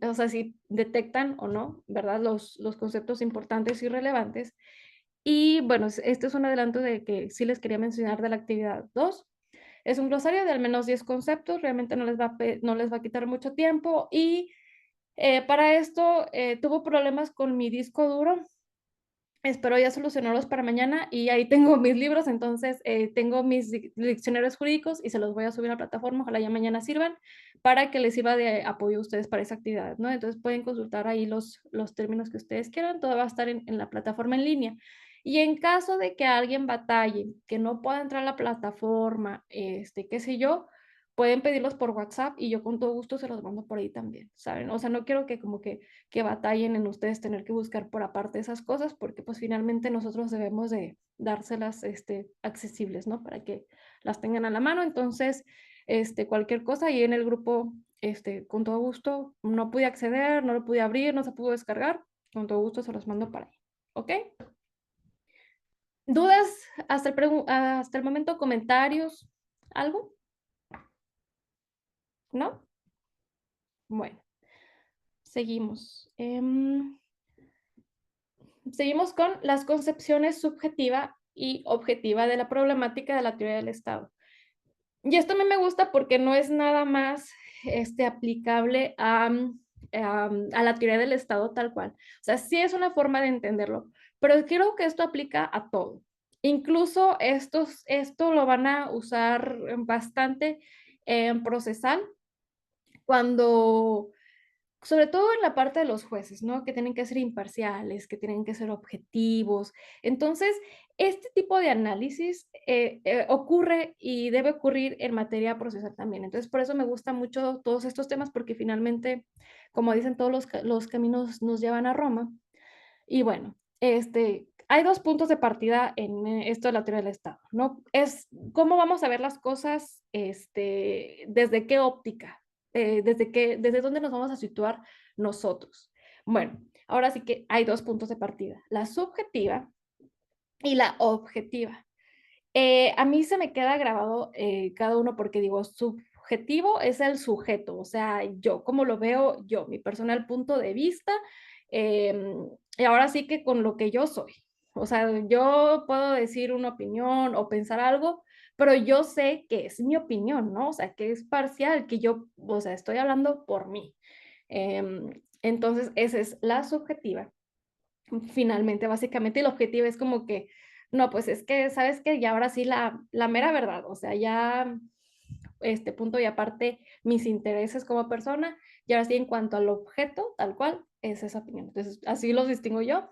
o sea, si detectan o no, ¿verdad? Los conceptos importantes y relevantes Y bueno, este es un adelanto de que sí les quería mencionar de la actividad 2. Es un glosario de al menos 10 conceptos, realmente no les va a quitar mucho tiempo y para esto tuvo problemas con mi disco duro. Espero ya solucionarlos para mañana y ahí tengo mis libros, entonces tengo mis diccionarios jurídicos y se los voy a subir a la plataforma, ojalá ya mañana sirvan para que les sirva de apoyo a ustedes para esa actividad, ¿no? Entonces pueden consultar ahí los términos que ustedes quieran, todo va a estar en la plataforma en línea. Y en caso de que alguien batalle, que no pueda entrar a la plataforma, qué sé yo, pueden pedirlos por WhatsApp y yo con todo gusto se los mando por ahí también, ¿saben? O sea, no quiero que como que batallen en ustedes tener que buscar por aparte esas cosas, porque pues finalmente nosotros debemos de dárselas accesibles, ¿no? Para que las tengan a la mano. Entonces, cualquier cosa ahí en el grupo, con todo gusto, no pude acceder, no lo pude abrir, no se pudo descargar, con todo gusto se los mando para ahí, ¿ok? ¿Dudas hasta el momento? ¿Comentarios? ¿Algo? ¿No? Bueno, seguimos. Seguimos con las concepciones subjetiva y objetiva de la problemática de la teoría del Estado. Y esto a mí me gusta porque no es nada más aplicable a la teoría del Estado tal cual. O sea, sí es una forma de entenderlo, pero creo que esto aplica a todo. Incluso esto lo van a usar bastante en procesal cuando sobre todo en la parte de los jueces, ¿no? Que tienen que ser imparciales, que tienen que ser objetivos. Entonces, este tipo de análisis ocurre y debe ocurrir en materia procesal también. Entonces, por eso me gustan mucho todos estos temas, porque finalmente, como dicen, todos los caminos nos llevan a Roma. Y bueno, hay dos puntos de partida en esto de la teoría del Estado, ¿no? Es cómo vamos a ver las cosas, desde qué óptica, desde dónde nos vamos a situar nosotros. Bueno, ahora sí que hay dos puntos de partida, la subjetiva y la objetiva. A mí se me queda grabado cada uno porque digo, subjetivo es el sujeto, o sea, yo, como lo veo yo, mi personal punto de vista, eh, y ahora sí que con lo que yo soy. O sea, yo puedo decir una opinión o pensar algo, pero yo sé que es mi opinión, ¿no? O sea, que es parcial, que yo, o sea, estoy hablando por mí. Entonces, esa es la subjetiva. Finalmente, básicamente, el objetivo es como que, no, pues es que, ¿sabes qué? Y ahora sí la mera verdad, o sea, ya este punto y aparte mis intereses como persona, y ahora sí en cuanto al objeto, tal cual, es esa opinión. Entonces, así los distingo yo.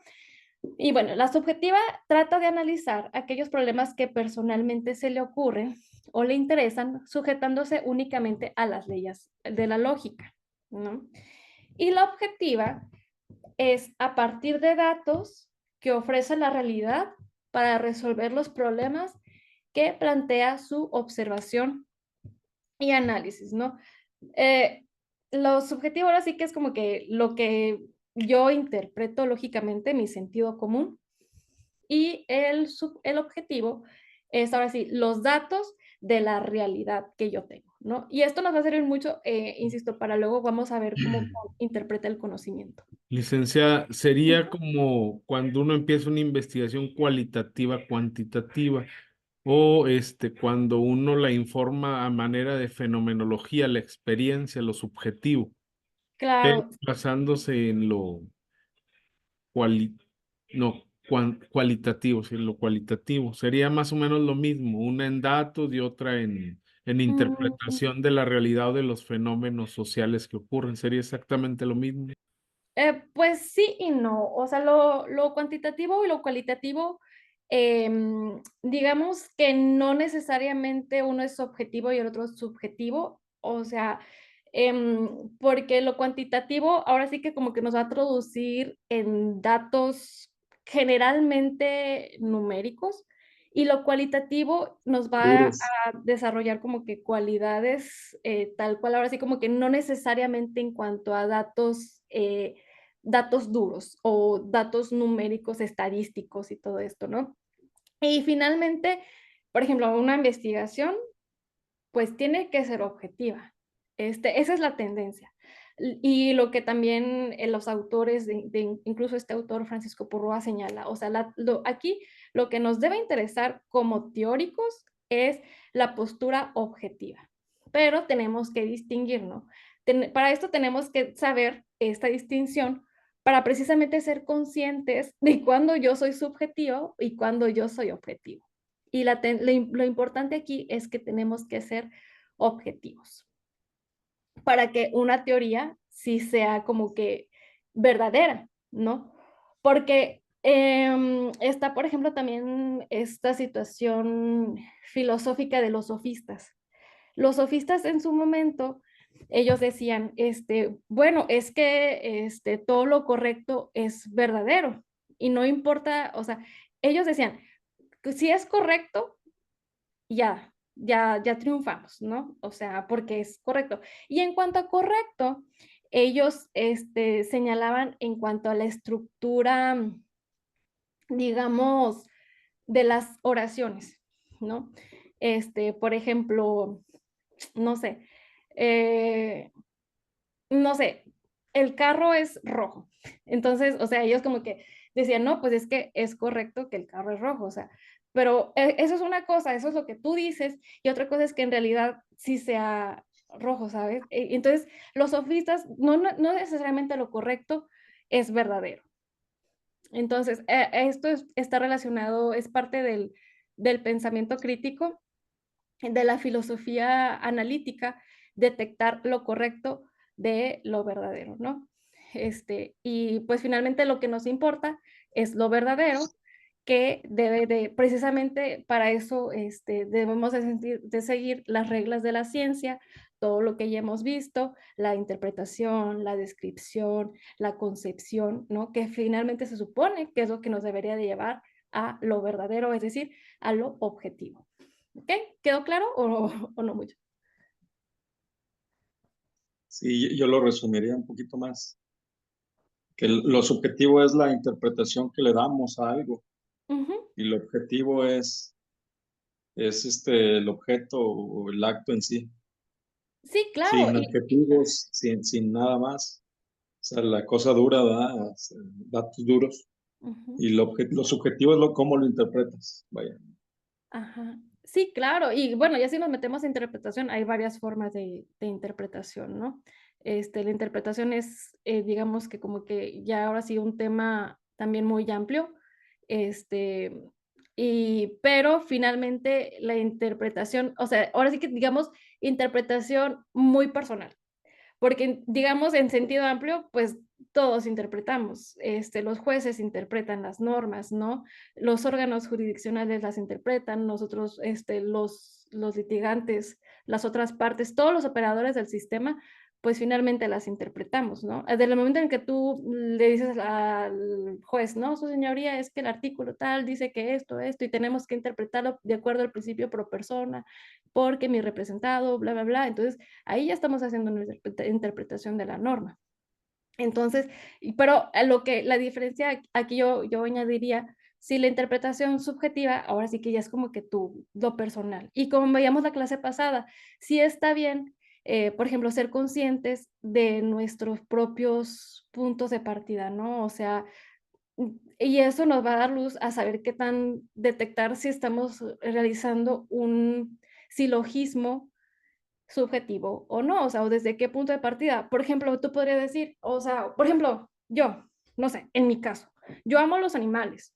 Y bueno, la subjetiva trata de analizar aquellos problemas que personalmente se le ocurren o le interesan, sujetándose únicamente a las leyes de la lógica, ¿no? Y la objetiva es a partir de datos que ofrece la realidad para resolver los problemas que plantea su observación y análisis, ¿no? Eh, lo subjetivo ahora sí que es como que lo que yo interpreto lógicamente, mi sentido común, y el objetivo es ahora sí los datos de la realidad que yo tengo, ¿no? Y esto nos va a servir mucho, insisto, para luego vamos a ver cómo interpreta el conocimiento. Licenciada, sería Ujú. como cuando uno empieza una investigación cualitativa, cuantitativa, o cuando uno la informa a manera de fenomenología, la experiencia, lo subjetivo, pero Claro. basándose en lo cuali- no, cualitativo, sí, en lo cualitativo. Sería más o menos lo mismo, una en datos y otra en Mm, interpretación de la realidad o de los fenómenos sociales que ocurren. Sería exactamente lo mismo. pues sí y no, o sea, lo cuantitativo y lo cualitativo, digamos que no necesariamente uno es objetivo y el otro es subjetivo, o sea, porque lo cuantitativo ahora sí que como que nos va a traducir en datos generalmente numéricos y lo cualitativo nos va a Duros. desarrollar como que cualidades tal cual, ahora sí como que no necesariamente en cuanto a datos duros o datos numéricos estadísticos y todo esto, ¿no? Y finalmente, por ejemplo, una investigación, pues tiene que ser objetiva. Esa es la tendencia. Y lo que también los autores, incluso este autor Francisco Porroa señala, o sea, aquí lo que nos debe interesar como teóricos es la postura objetiva, pero tenemos que distinguir, ¿no? Para esto tenemos que saber esta distinción para precisamente ser conscientes de cuándo yo soy subjetivo y cuándo yo soy objetivo. Y lo importante aquí es que tenemos que ser objetivos para que una teoría sí sea como que verdadera, ¿no? Porque está, por ejemplo, también esta situación filosófica de los sofistas. Los sofistas en su momento, ellos decían, bueno, es que todo lo correcto es verdadero y no importa, o sea, ellos decían, que si es correcto, ya triunfamos, ¿no? O sea, porque es correcto. Y en cuanto a correcto, ellos señalaban en cuanto a la estructura, digamos, de las oraciones, ¿no? Por ejemplo, no sé, eh, no sé, el carro es rojo. Entonces, o sea, ellos como que decían, no, pues es que es correcto que el carro es rojo, o sea, pero eso es una cosa, eso es lo que tú dices, y otra cosa es que en realidad sí sea rojo, ¿sabes? Entonces, los sofistas, no necesariamente lo correcto es verdadero. Entonces, esto está relacionado, es parte del pensamiento crítico, de la filosofía analítica, detectar lo correcto de lo verdadero, ¿no? Y pues finalmente lo que nos importa es lo verdadero, que debe de, precisamente para eso debemos de seguir las reglas de la ciencia, todo lo que ya hemos visto, la interpretación, la descripción, la concepción, ¿no? Que finalmente se supone que es lo que nos debería de llevar a lo verdadero, es decir, a lo objetivo. ¿Ok? ¿Quedó claro o no mucho? Sí, yo lo resumiría un poquito más, que lo subjetivo es la interpretación que le damos a algo Ujú. y lo objetivo es el objeto o el acto en sí, Sí, claro. sin adjetivos, sin nada más. O sea, la cosa dura da datos duros Ujú. y lo subjetivo es cómo lo interpretas. Vaya. Ajá. Sí, claro. Y bueno, ya si nos metemos a interpretación, hay varias formas de interpretación, ¿no? La interpretación es, digamos que como que ya ahora sí un tema también muy amplio, este, pero finalmente la interpretación, o sea, ahora sí que digamos interpretación muy personal. Porque, digamos, en sentido amplio, pues todos interpretamos, los jueces interpretan las normas, ¿no? Los órganos jurisdiccionales las interpretan, nosotros, los litigantes, las otras partes, todos los operadores del sistema, pues finalmente las interpretamos, ¿no? Desde el momento en que tú le dices al juez, no, su señoría, es que el artículo tal dice que esto, y tenemos que interpretarlo de acuerdo al principio pro persona, porque mi representado, bla, bla, bla. Entonces, ahí ya estamos haciendo una interpretación de la norma. Entonces, pero la diferencia aquí yo añadiría, si la interpretación subjetiva, ahora sí que ya es como que lo personal. Y como veíamos la clase pasada, sí está bien, por ejemplo, ser conscientes de nuestros propios puntos de partida, ¿no? O sea, y eso nos va a dar luz a saber qué tan detectar si estamos realizando un silogismo subjetivo o no, o sea, o desde qué punto de partida. Por ejemplo, tú podrías decir, o sea, por ejemplo, yo, no sé, en mi caso, yo amo los animales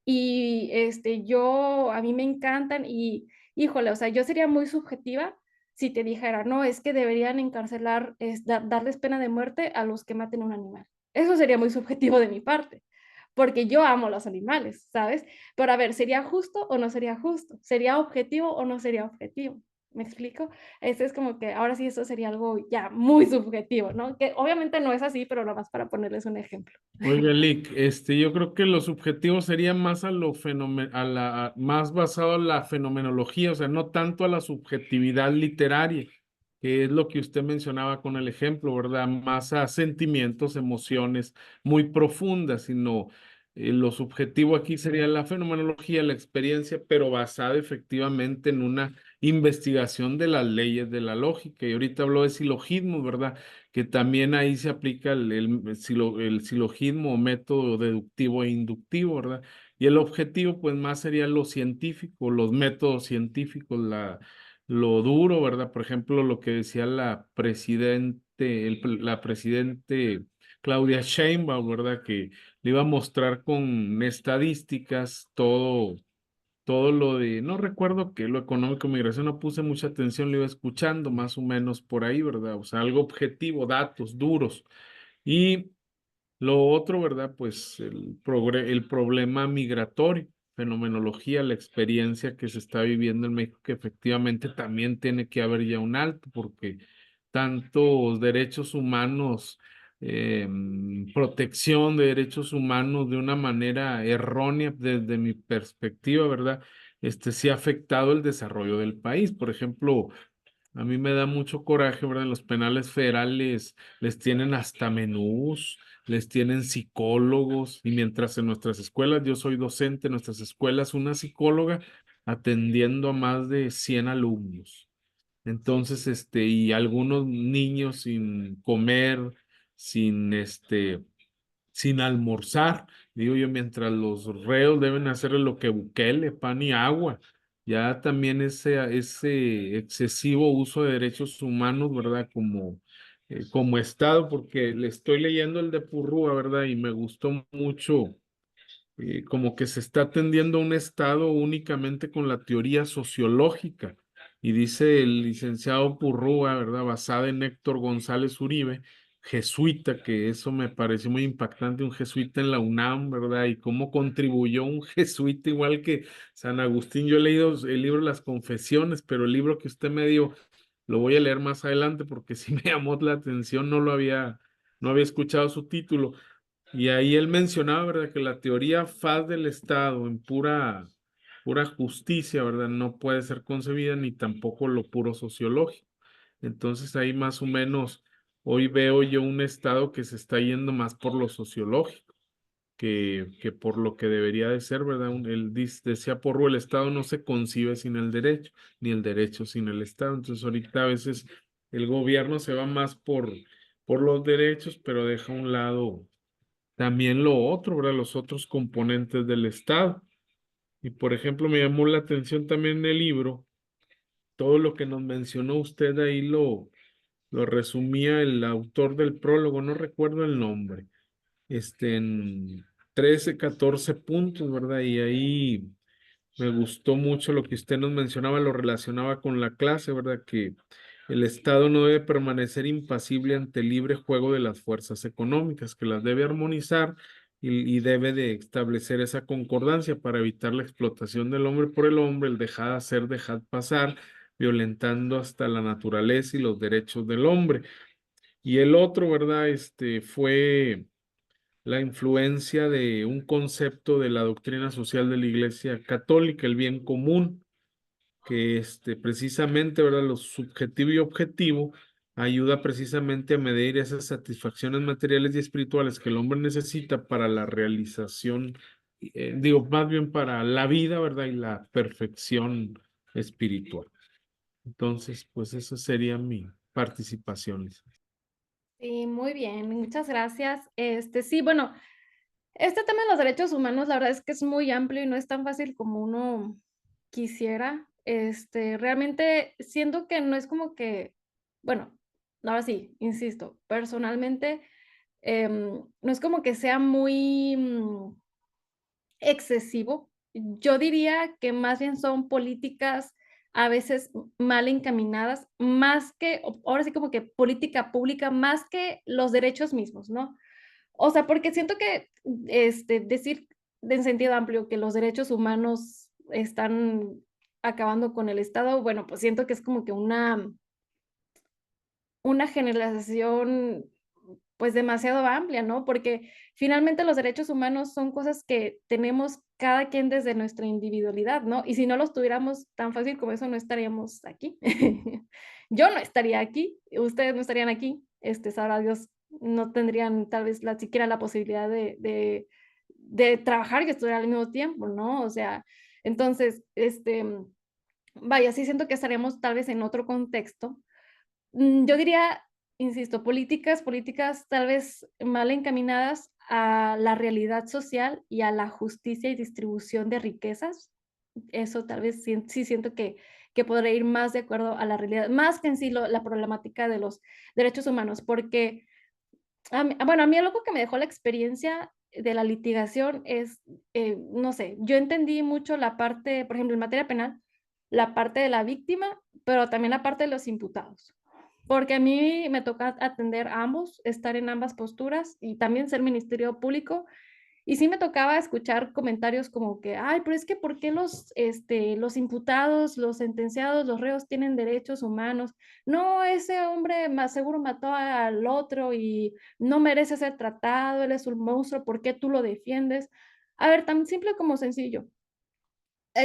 y a mí me encantan y, híjole, o sea, yo sería muy subjetiva si te dijera, no, es que deberían encarcelar, darles pena de muerte a los que maten un animal. Eso sería muy subjetivo de mi parte, porque yo amo los animales, ¿sabes? Pero a ver, ¿sería justo o no sería justo? ¿Sería objetivo o no sería objetivo? ¿Me explico? Es como que ahora sí eso sería algo ya muy subjetivo, ¿no? Que obviamente no es así, pero nomás para ponerles un ejemplo. Oiga, Lick, yo creo que lo subjetivo sería más más basado en la fenomenología, o sea, no tanto a la subjetividad literaria, que es lo que usted mencionaba con el ejemplo, ¿verdad? Más a sentimientos, emociones muy profundas, sino lo subjetivo aquí sería la fenomenología, la experiencia, pero basada efectivamente en una investigación de las leyes de la lógica. Y ahorita habló de silogismos, ¿verdad? Que también ahí se aplica el silogismo o método deductivo e inductivo, ¿verdad? Y el objetivo, pues más sería lo científico, los métodos científicos, lo duro, ¿verdad? Por ejemplo, lo que decía la presidente Claudia Sheinbaum, ¿verdad? Que le iba a mostrar con estadísticas todo lo de, no recuerdo que lo económico, migración, no puse mucha atención, lo iba escuchando más o menos por ahí, ¿verdad? O sea, algo objetivo, datos duros. Y lo otro, ¿verdad? Pues el problema migratorio, fenomenología, la experiencia que se está viviendo en México, que efectivamente también tiene que haber ya un alto, porque tantos derechos humanos, protección de derechos humanos de una manera errónea desde mi perspectiva, ¿verdad? Sí ha afectado el desarrollo del país. Por ejemplo, a mí me da mucho coraje, ¿verdad? En los penales federales les tienen hasta menús, les tienen psicólogos, y mientras en nuestras escuelas, yo soy docente, en nuestras escuelas, una psicóloga atendiendo a más de 100 alumnos. Entonces, y algunos niños sin comer, sin, sin almorzar. Digo yo, mientras los reos deben hacer lo que Bukele, pan y agua. Ya también ese excesivo uso de derechos humanos, ¿verdad? Como Estado, porque le estoy leyendo el de Purrúa, ¿verdad? Y me gustó mucho, como que se está atendiendo a un Estado únicamente con la teoría sociológica. Y dice el licenciado Purrúa, ¿verdad? Basada en Héctor González Uribe, jesuita, que eso me pareció muy impactante, un jesuita en la UNAM, ¿verdad? Y cómo contribuyó un jesuita igual que San Agustín. Yo he leído el libro Las Confesiones, pero el libro que usted me dio lo voy a leer más adelante porque sí me llamó la atención, no había escuchado su título. Y ahí él mencionaba, ¿verdad?, que la teoría faz del Estado en pura justicia, ¿verdad?, no puede ser concebida ni tampoco lo puro sociológico. Entonces ahí más o menos hoy veo yo un Estado que se está yendo más por lo sociológico que por lo que debería de ser, ¿verdad? Decía Porro, el Estado no se concibe sin el derecho, ni el derecho sin el Estado. Entonces ahorita a veces el gobierno se va más por los derechos, pero deja a un lado también lo otro, ¿verdad? Los otros componentes del Estado. Y por ejemplo, me llamó la atención también en el libro, todo lo que nos mencionó usted ahí lo resumía el autor del prólogo, no recuerdo el nombre, en 13 14 puntos, ¿verdad? Y ahí me gustó mucho lo que usted nos mencionaba, lo relacionaba con la clase, ¿verdad? Que el Estado no debe permanecer impasible ante el libre juego de las fuerzas económicas, que las debe armonizar y debe de establecer esa concordancia para evitar la explotación del hombre por el hombre, el dejar hacer, dejar pasar, violentando hasta la naturaleza y los derechos del hombre. Y el otro, ¿verdad? Fue la influencia de un concepto de la doctrina social de la Iglesia Católica, el bien común, que precisamente, ¿verdad? Lo subjetivo y objetivo ayuda precisamente a medir esas satisfacciones materiales y espirituales que el hombre necesita para la realización, digo, más bien para la vida, ¿verdad? Y la perfección espiritual. Entonces, pues esa sería mi participación. Sí, muy bien, muchas gracias. Sí, bueno, este tema de los derechos humanos, la verdad es que es muy amplio y no es tan fácil como uno quisiera. Realmente siento que no es como que, bueno, ahora sí, insisto, personalmente, no es como que sea muy excesivo. Yo diría que más bien son políticas a veces mal encaminadas, más que, ahora sí como que política pública, más que los derechos mismos, ¿no? O sea, porque siento que, decir en sentido amplio que los derechos humanos están acabando con el Estado, bueno, pues siento que es como que una generalización, pues, demasiado amplia, ¿no? Porque finalmente los derechos humanos son cosas que tenemos cada quien desde nuestra individualidad, ¿no? Y si no los tuviéramos tan fácil como eso, no estaríamos aquí. Yo no estaría aquí, ustedes no estarían aquí, sabrá Dios, no tendrían tal vez la siquiera la posibilidad de trabajar y estudiar al mismo tiempo, ¿no? O sea, entonces, vaya, sí siento que estaríamos tal vez en otro contexto. Yo diría, insisto, políticas tal vez mal encaminadas a la realidad social y a la justicia y distribución de riquezas. Eso tal vez sí siento que podría ir más de acuerdo a la realidad, más que en sí la problemática de los derechos humanos, porque bueno, a mí algo que me dejó la experiencia de la litigación es, no sé, yo entendí mucho la parte, por ejemplo, en materia penal, la parte de la víctima, pero también la parte de los imputados. Porque a mí me toca atender a ambos, estar en ambas posturas y también ser ministerio público. Y sí me tocaba escuchar comentarios como que, ay, pero es que ¿por qué los imputados, los sentenciados, los reos tienen derechos humanos? No, ese hombre más seguro mató al otro y no merece ser tratado, él es un monstruo, ¿por qué tú lo defiendes? A ver, tan simple como sencillo.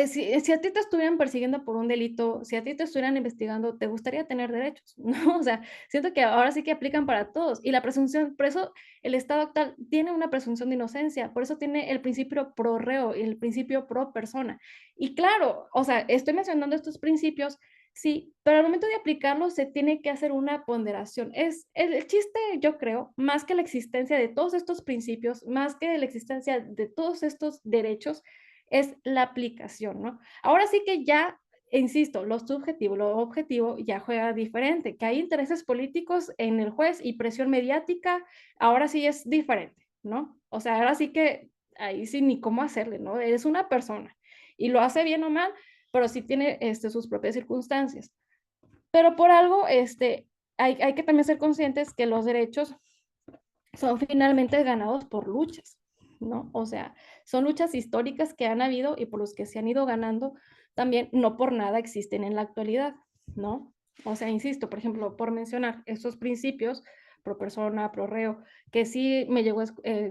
Si a ti te estuvieran persiguiendo por un delito, si a ti te estuvieran investigando, ¿te gustaría tener derechos? ¿No? O sea, siento que ahora sí que aplican para todos. Y la presunción, por eso el Estado actual tiene una presunción de inocencia, por eso tiene el principio pro reo y el principio pro persona. Y claro, o sea, estoy mencionando estos principios, sí, pero al momento de aplicarlos se tiene que hacer una ponderación. Es el chiste, yo creo, más que la existencia de todos estos principios, más que la existencia de todos estos derechos, es la aplicación, ¿no? Ahora sí que ya, insisto, lo subjetivo, lo objetivo ya juega diferente, que hay intereses políticos en el juez y presión mediática, ahora sí es diferente, ¿no? O sea, ahora sí que ahí sí ni cómo hacerle, ¿no? Eres una persona y lo hace bien o mal, pero sí tiene sus propias circunstancias. Pero por algo, hay que también ser conscientes que los derechos son finalmente ganados por luchas, ¿no? O sea, son luchas históricas que han habido y por los que se han ido ganando también, no por nada existen en la actualidad, ¿no? O sea, insisto, por ejemplo, por mencionar estos principios, pro persona, pro reo, que sí me llegó a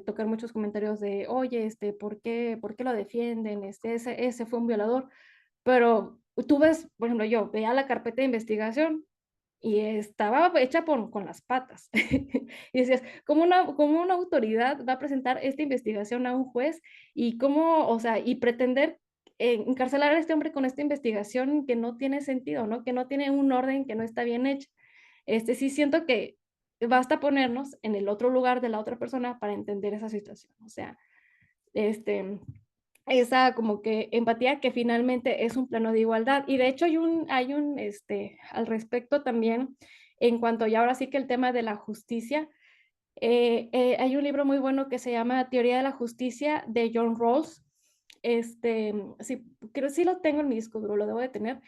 tocar muchos comentarios de, oye, ¿por qué lo defienden? Ese fue un violador. Pero tú ves, por ejemplo, yo veía la carpeta de investigación y estaba hecha con las patas. Y decías, cómo una autoridad va a presentar esta investigación a un juez y cómo, o sea, y pretender encarcelar a este hombre con esta investigación que no tiene sentido, ¿no? Que no tiene un orden, que no está bien hecho? Sí siento que basta ponernos en el otro lugar de la otra persona para entender esa situación. O sea, este, esa como que empatía que finalmente es un plano de igualdad. Y de hecho al respecto también, en cuanto ya ahora sí que el tema de la justicia, hay un libro muy bueno que se llama Teoría de la Justicia de John Rawls. Sí, creo que sí lo tengo en mi disco duro, lo debo de tener,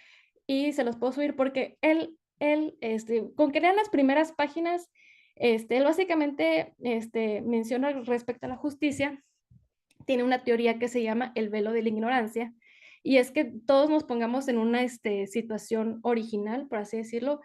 y se los puedo subir porque con que lean las primeras páginas, él básicamente menciona respecto a la justicia, tiene una teoría que se llama el velo de la ignorancia, y es que todos nos pongamos en una situación original, por así decirlo,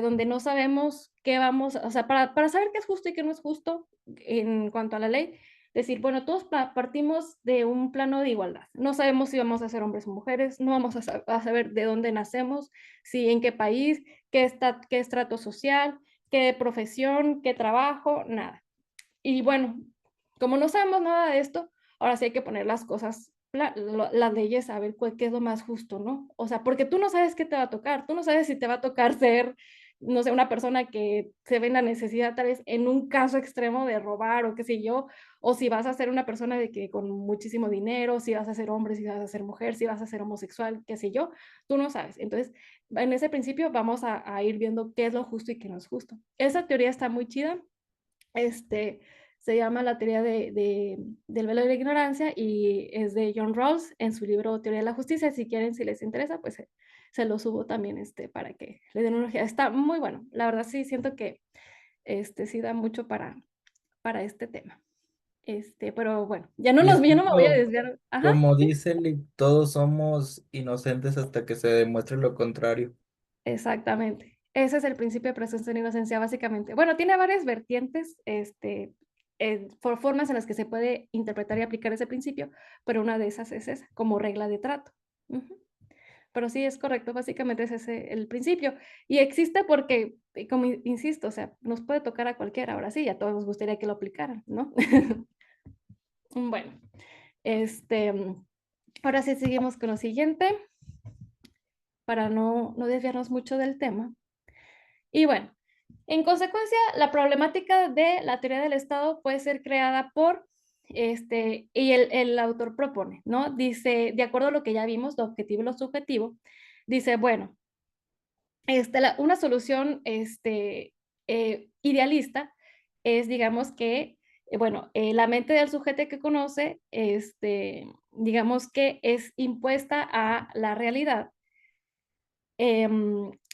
donde no sabemos qué vamos, o sea, para saber qué es justo y qué no es justo en cuanto a la ley, decir, bueno, todos partimos de un plano de igualdad. No sabemos si vamos a ser hombres o mujeres, no vamos a saber de dónde nacemos, si en qué país, qué estrato social, qué profesión, qué trabajo, nada. Y bueno, como no sabemos nada de esto, ahora sí hay que poner las cosas, las leyes, a ver qué es lo más justo, ¿no? O sea, porque tú no sabes qué te va a tocar, tú no sabes si te va a tocar ser, no sé, una persona que se ve en la necesidad tal vez en un caso extremo de robar o qué sé yo, o si vas a ser una persona de que con muchísimo dinero, si vas a ser hombre, si vas a ser mujer, si vas a ser homosexual, qué sé yo, tú no sabes. Entonces, en ese principio vamos a ir viendo qué es lo justo y qué no es justo. Esa teoría está muy chida. Este, Se llama la teoría del velo de la ignorancia y es de John Rawls en su libro Teoría de la Justicia. Si quieren, si les interesa, pues se lo subo también para que le den una ojeada. Está muy bueno. La verdad sí siento que sí da mucho para este tema. Pero bueno, Y es ya no me voy a como, desviar. Ajá, como sí, dice Lick, todos somos inocentes hasta que se demuestre lo contrario. exactamente. Ese es el principio de presunción de inocencia, básicamente. Bueno, tiene varias vertientes, por formas en las que se puede interpretar y aplicar ese principio, pero una de esas es esa, como regla de trato. Ujú. Pero sí es correcto, básicamente es ese el principio. Y existe porque, como insisto, o sea, nos puede tocar a cualquiera, ahora sí, a todos nos gustaría que lo aplicaran, ¿no? Bueno, este, ahora sí seguimos con lo siguiente. para no desviarnos mucho del tema. Y bueno, en consecuencia, la problemática de la teoría del Estado puede ser creada por, y el autor propone, ¿no? Dice, de acuerdo a lo que ya vimos, lo objetivo y lo subjetivo, dice, bueno, una solución idealista es, digamos que, bueno, la mente del sujeto que conoce, digamos que es impuesta a la realidad.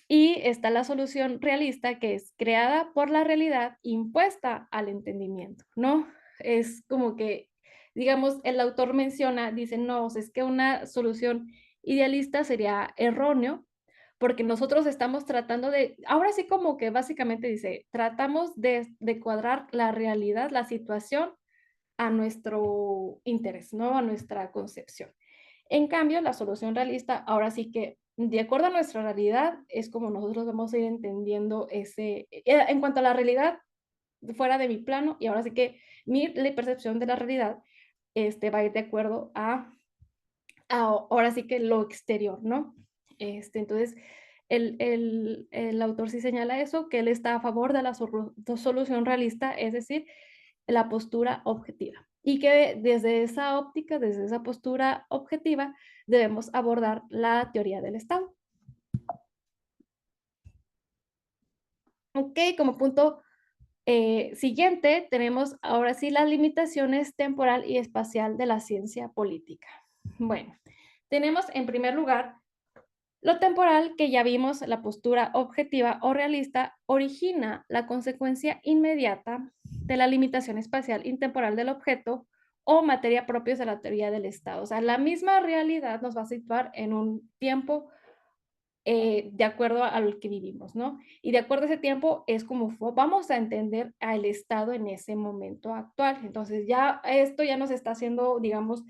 Y está la solución realista que es creada por la realidad impuesta al entendimiento, ¿no? Es como que, digamos, el autor menciona, dice, no, es que una solución idealista sería erróneo porque nosotros estamos tratando de, ahora sí como que básicamente dice, tratamos de cuadrar la realidad, la situación a nuestro interés, ¿no? A nuestra concepción. En cambio, la solución realista, ahora sí que, de acuerdo a nuestra realidad, es como nosotros vamos a ir entendiendo en cuanto a la realidad, fuera de mi plano, y ahora sí que la percepción de la realidad va a ir de acuerdo ahora sí que lo exterior, ¿no? Entonces, el autor sí señala eso, que él está a favor de la solución realista, es decir, la postura objetiva. Y que desde esa óptica, desde esa postura objetiva, debemos abordar la teoría del Estado. Ok, como punto siguiente, tenemos ahora sí las limitaciones temporal y espacial de la ciencia política. Bueno, tenemos en primer lugar lo temporal, que ya vimos, la postura objetiva o realista origina la consecuencia inmediata de la limitación espacial intemporal del objeto o materia propios de la teoría del Estado. O sea, la misma realidad nos va a situar en un tiempo de acuerdo al que vivimos, ¿no? Y de acuerdo a ese tiempo es como vamos a entender al Estado en ese momento actual. Entonces ya esto ya nos está haciendo, digamos,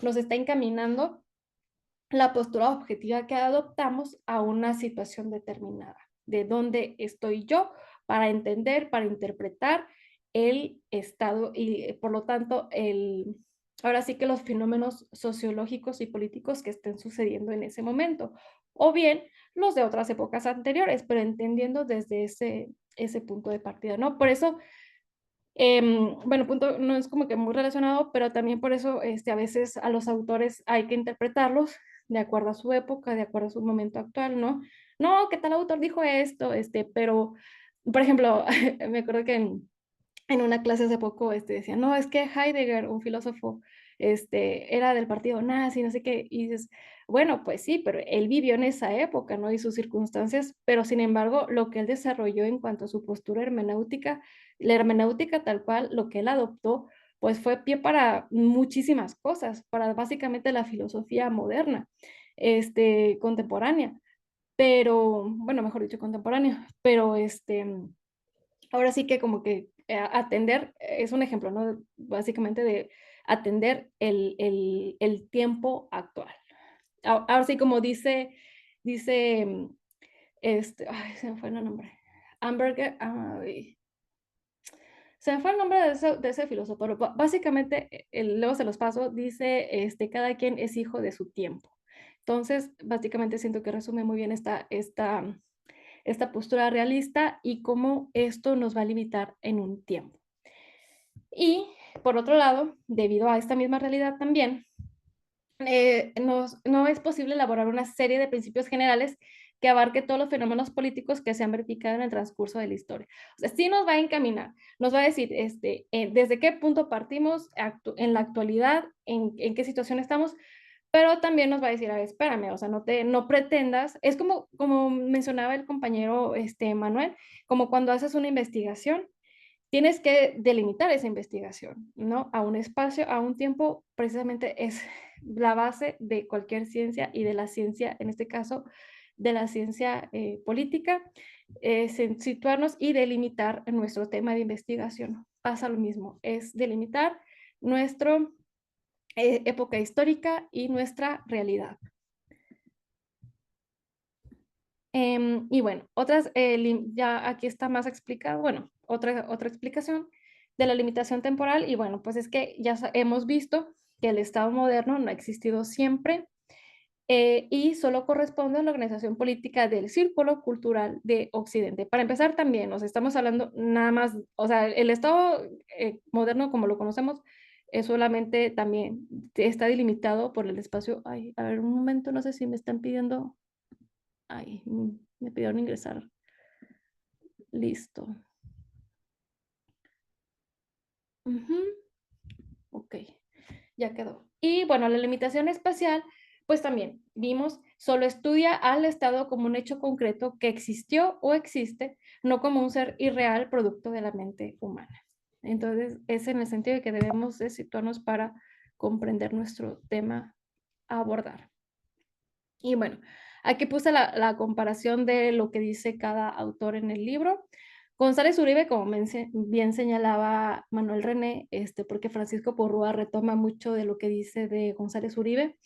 nos está encaminando la postura objetiva que adoptamos a una situación determinada, de dónde estoy yo para entender, para interpretar el estado y por lo tanto ahora sí que los fenómenos sociológicos y políticos que estén sucediendo en ese momento, o bien los de otras épocas anteriores, pero entendiendo desde ese punto de partida, ¿no? Por eso bueno, punto no es como que muy relacionado, pero también por eso a veces a los autores hay que interpretarlos de acuerdo a su época, de acuerdo a su momento actual, ¿no? No, ¿qué tal autor dijo esto? Pero, por ejemplo, me acuerdo que en una clase hace poco decía, no, es que Heidegger, un filósofo, era del partido nazi, no sé qué, y dices, bueno, pues sí, pero él vivió en esa época, ¿no? Y sus circunstancias, pero sin embargo, lo que él desarrolló en cuanto a su postura hermenéutica, la hermenéutica tal cual, lo que él adoptó, pues fue pie para muchísimas cosas, para básicamente la filosofía moderna, contemporánea, pero, bueno, mejor dicho, contemporánea, pero ahora sí que como que atender, es un ejemplo, ¿no? Básicamente de atender el tiempo actual. Ahora sí, como dice, ay, se me fue el nombre, Amberger, se me fue el nombre de ese filósofo, pero básicamente, luego se los paso, dice, cada quien es hijo de su tiempo. Entonces, básicamente siento que resume muy bien esta postura realista y cómo esto nos va a limitar en un tiempo. Y por otro lado, debido a esta misma realidad también, no es posible elaborar una serie de principios generales que abarque todos los fenómenos políticos que se han verificado en el transcurso de la historia. O sea, sí nos va a encaminar, nos va a decir desde qué punto partimos en la actualidad, en qué situación estamos, pero también nos va a decir, a ver, espérame, o sea, no pretendas, es como mencionaba el compañero Manuel, como cuando haces una investigación, tienes que delimitar esa investigación, ¿no? A un espacio, a un tiempo, precisamente es la base de cualquier ciencia y de la ciencia, en este caso, de la ciencia política, situarnos y delimitar nuestro tema de investigación. Pasa lo mismo, es delimitar nuestra época histórica y nuestra realidad. Y bueno, ya aquí está más explicado, bueno, otra explicación de la limitación temporal, y bueno, pues es que ya hemos visto que el Estado moderno no ha existido siempre, y solo corresponde a la organización política del Círculo Cultural de Occidente. Para empezar también, nos estamos hablando nada más, o sea, el Estado moderno como lo conocemos es solamente también está delimitado por el espacio. Ay, a ver, un momento, no sé si me están pidiendo. Ay, me pidieron ingresar. Listo. Ok, ya quedó. Y bueno, la limitación espacial, pues también vimos, solo estudia al Estado como un hecho concreto que existió o existe, no como un ser irreal producto de la mente humana. Entonces, es en el sentido de que debemos de situarnos para comprender nuestro tema a abordar. Y bueno, aquí puse la comparación de lo que dice cada autor en el libro. González Uribe, como bien señalaba Manuel René, porque Francisco Porrúa retoma mucho de lo que dice de González Uribe,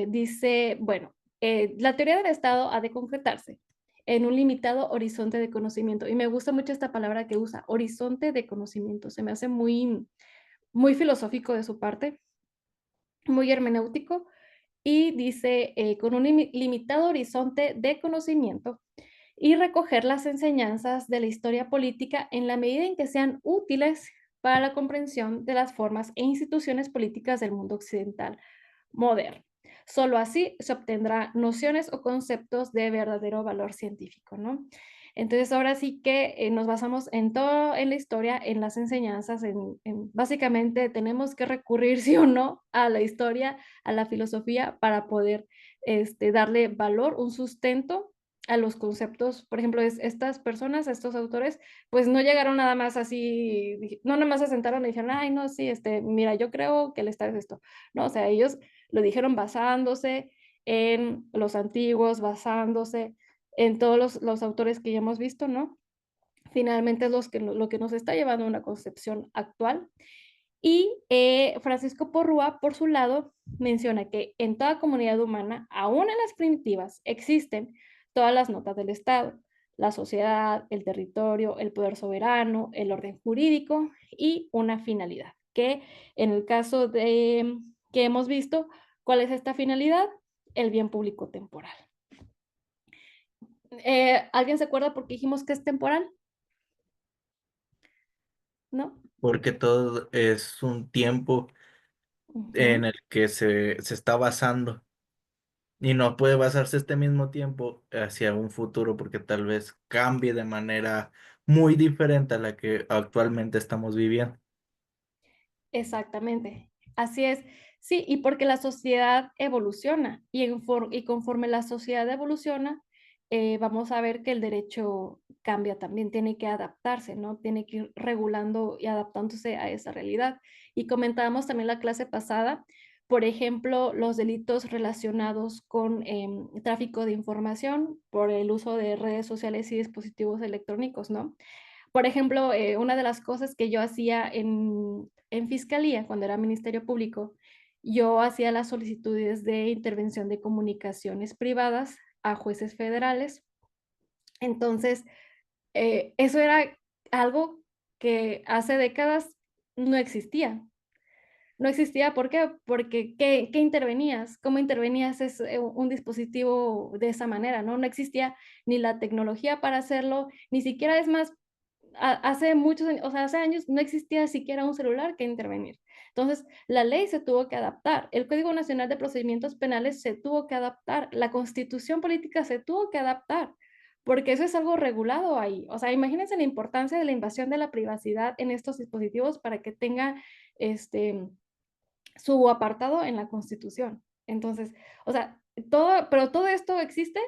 dice, bueno, la teoría del Estado ha de concretarse en un limitado horizonte de conocimiento. Y me gusta mucho esta palabra que usa, horizonte de conocimiento. Se me hace muy, muy filosófico de su parte, muy hermenéutico, y dice, con un limitado horizonte de conocimiento y recoger las enseñanzas de la historia política en la medida en que sean útiles para la comprensión de las formas e instituciones políticas del mundo occidental moderno. Solo así se obtendrá nociones o conceptos de verdadero valor científico, ¿no? Entonces, ahora sí que nos basamos en todo, en la historia, en las enseñanzas, básicamente tenemos que recurrir, sí o no, a la historia, a la filosofía, para poder darle valor, un sustento a los conceptos. Por ejemplo, estas personas, estos autores, pues no llegaron nada más así, no nada más se sentaron y dijeron, ay, no, sí, mira, yo creo que el Estado es esto. No, o sea, ellos lo dijeron basándose en los antiguos, basándose en todos los autores que ya hemos visto, ¿no? Finalmente es lo que nos está llevando a una concepción actual. Y Francisco Porrúa, por su lado, menciona que en toda comunidad humana, aún en las primitivas, existen todas las notas del Estado, la sociedad, el territorio, el poder soberano, el orden jurídico y una finalidad, que en el caso de que hemos visto, ¿cuál es esta finalidad? El bien público temporal. ¿Alguien se acuerda por qué dijimos que es temporal? ¿No? Porque todo es un tiempo en el que se está basando y no puede basarse este mismo tiempo hacia un futuro porque tal vez cambie de manera muy diferente a la que actualmente estamos viviendo. Exactamente, así es. Sí, y porque la sociedad evoluciona y conforme la sociedad evoluciona, vamos a ver que el derecho cambia también, tiene que adaptarse, ¿no? Tiene que ir regulando y adaptándose a esa realidad. Y comentábamos también la clase pasada, por ejemplo, los delitos relacionados con tráfico de información por el uso de redes sociales y dispositivos electrónicos, ¿no? Por ejemplo, una de las cosas que yo hacía en fiscalía, cuando era ministerio público, yo hacía las solicitudes de intervención de comunicaciones privadas a jueces federales. Entonces, eso era algo que hace décadas no existía. No existía, ¿por qué? Porque ¿qué intervenías? ¿Cómo intervenías un dispositivo de esa manera? ¿No? No existía ni la tecnología para hacerlo, ni siquiera es más, hace muchos años, o sea, hace años no existía siquiera un celular que intervenir. Entonces, la ley se tuvo que adaptar, el Código Nacional de Procedimientos Penales se tuvo que adaptar, la Constitución Política se tuvo que adaptar, porque eso es algo regulado ahí. O sea, imagínense la importancia de la invasión de la privacidad en estos dispositivos para que tenga su apartado en la Constitución. Entonces, o sea, pero todo esto existe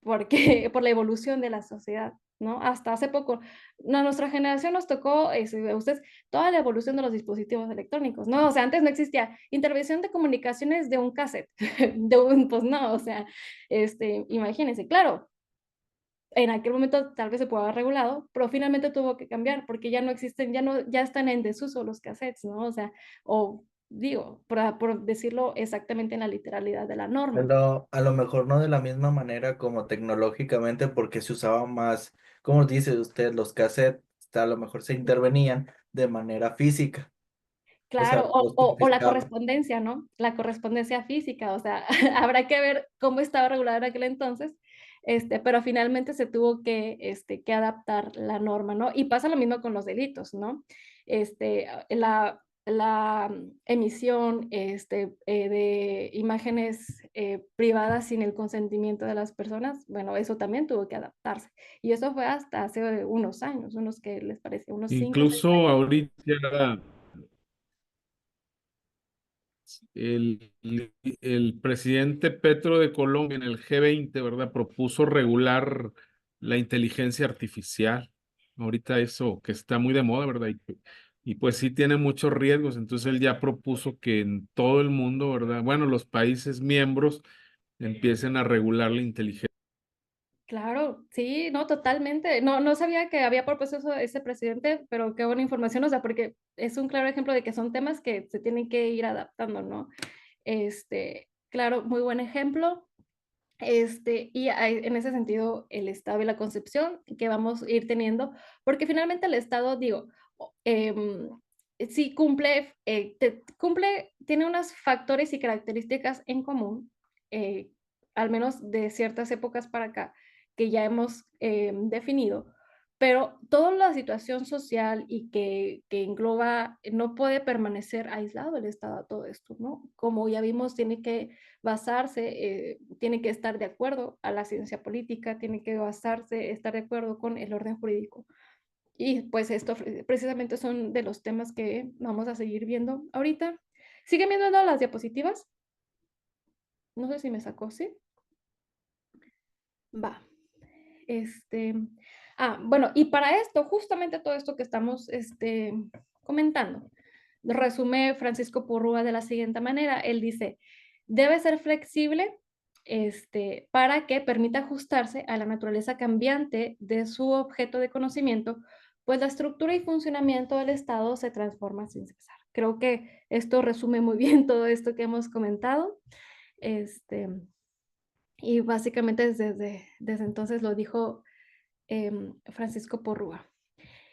porque por la evolución de la sociedad, ¿no? Hasta hace poco, a nuestra generación nos tocó, ustedes, toda la evolución de los dispositivos electrónicos, ¿no? O sea, antes no existía intervención de comunicaciones de un cassette, pues no, o sea, imagínense, claro, en aquel momento tal vez se pudo haber regulado, pero finalmente tuvo que cambiar porque ya no existen, ya están en desuso los cassettes, ¿no? O sea, o digo, por decirlo exactamente en la literalidad de la norma. A lo mejor no de la misma manera como tecnológicamente, porque se usaba más, como dice usted, los cassettes, a lo mejor se intervenían de manera física. O sea, Claro, los o la confiscaban. correspondencia, ¿no? La correspondencia física, o sea, habrá que ver cómo estaba regulada en aquel entonces, pero finalmente se tuvo que adaptar la norma, ¿no? Y pasa lo mismo con los delitos, ¿no? La emisión de imágenes privadas sin el consentimiento de las personas, bueno, eso también tuvo que adaptarse. Y eso fue hasta hace unos años, unos que les parece, unos 5 o 6 Incluso años. ahorita el presidente Petro de Colombia en el G20, ¿verdad? Propuso regular la inteligencia artificial. Ahorita eso que está muy de moda, ¿verdad? Y pues sí tiene muchos riesgos. Entonces él ya propuso que en todo el mundo, ¿verdad? Bueno, los países miembros empiecen a regular la inteligencia. Claro, sí, no, totalmente. No, no sabía que había propuesto eso ese presidente, pero qué buena información, o sea, porque es un claro ejemplo de que son temas que se tienen que ir adaptando, ¿no? Claro, muy buen ejemplo. En ese sentido, el Estado y la concepción que vamos a ir teniendo, porque finalmente el Estado, digo, em, sí cumple, tiene unos factores y características en común, al menos de ciertas épocas para acá, que ya hemos definido, pero toda la situación social y que engloba, no puede permanecer aislado el Estado a todo esto, ¿no? Como ya vimos, tiene que basarse, tiene que estar de acuerdo a la ciencia política, tiene que basarse, estar de acuerdo con el orden jurídico. Y pues esto precisamente son de los temas que vamos a seguir viendo ahorita. ¿Siguen viendo las diapositivas? No sé si me sacó, ¿sí? Va. Este, bueno, y para esto, justamente todo esto que estamos comentando, resume Francisco Purrúa de la siguiente manera. Él dice, debe ser flexible para que permita ajustarse a la naturaleza cambiante de su objeto de conocimiento, pues la estructura y funcionamiento del Estado se transforma sin cesar. Creo que esto resume muy bien todo esto que hemos comentado. Este, y básicamente desde entonces lo dijo Francisco Porrúa.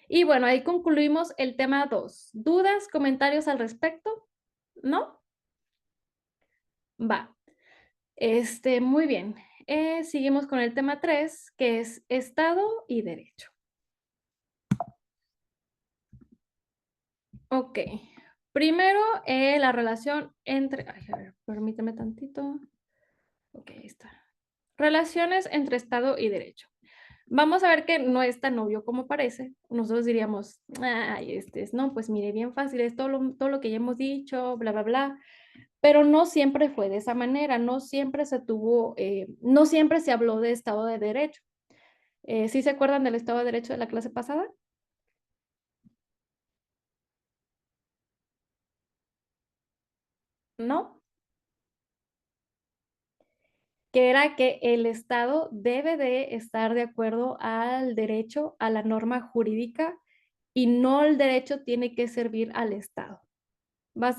Y bueno, ahí concluimos el tema 2. ¿Dudas, comentarios al respecto? ¿No? Va. Muy bien. Seguimos con el tema 3, que es Estado y Derecho. Ok. Primero, la relación entre... Ay, a ver, permíteme tantito. Ok, ahí está. Relaciones entre Estado y Derecho. Vamos a ver que no es tan obvio como parece. Nosotros diríamos, ay, no, pues mire, bien fácil, es todo lo que ya hemos dicho, bla, bla, bla. Pero no siempre fue de esa manera, no siempre se tuvo, no siempre se habló de Estado de Derecho. ¿Sí se acuerdan del Estado de Derecho de la clase pasada? ¿No? Que era que el Estado debe de estar de acuerdo al derecho, a la norma jurídica, y no el derecho tiene que servir al Estado.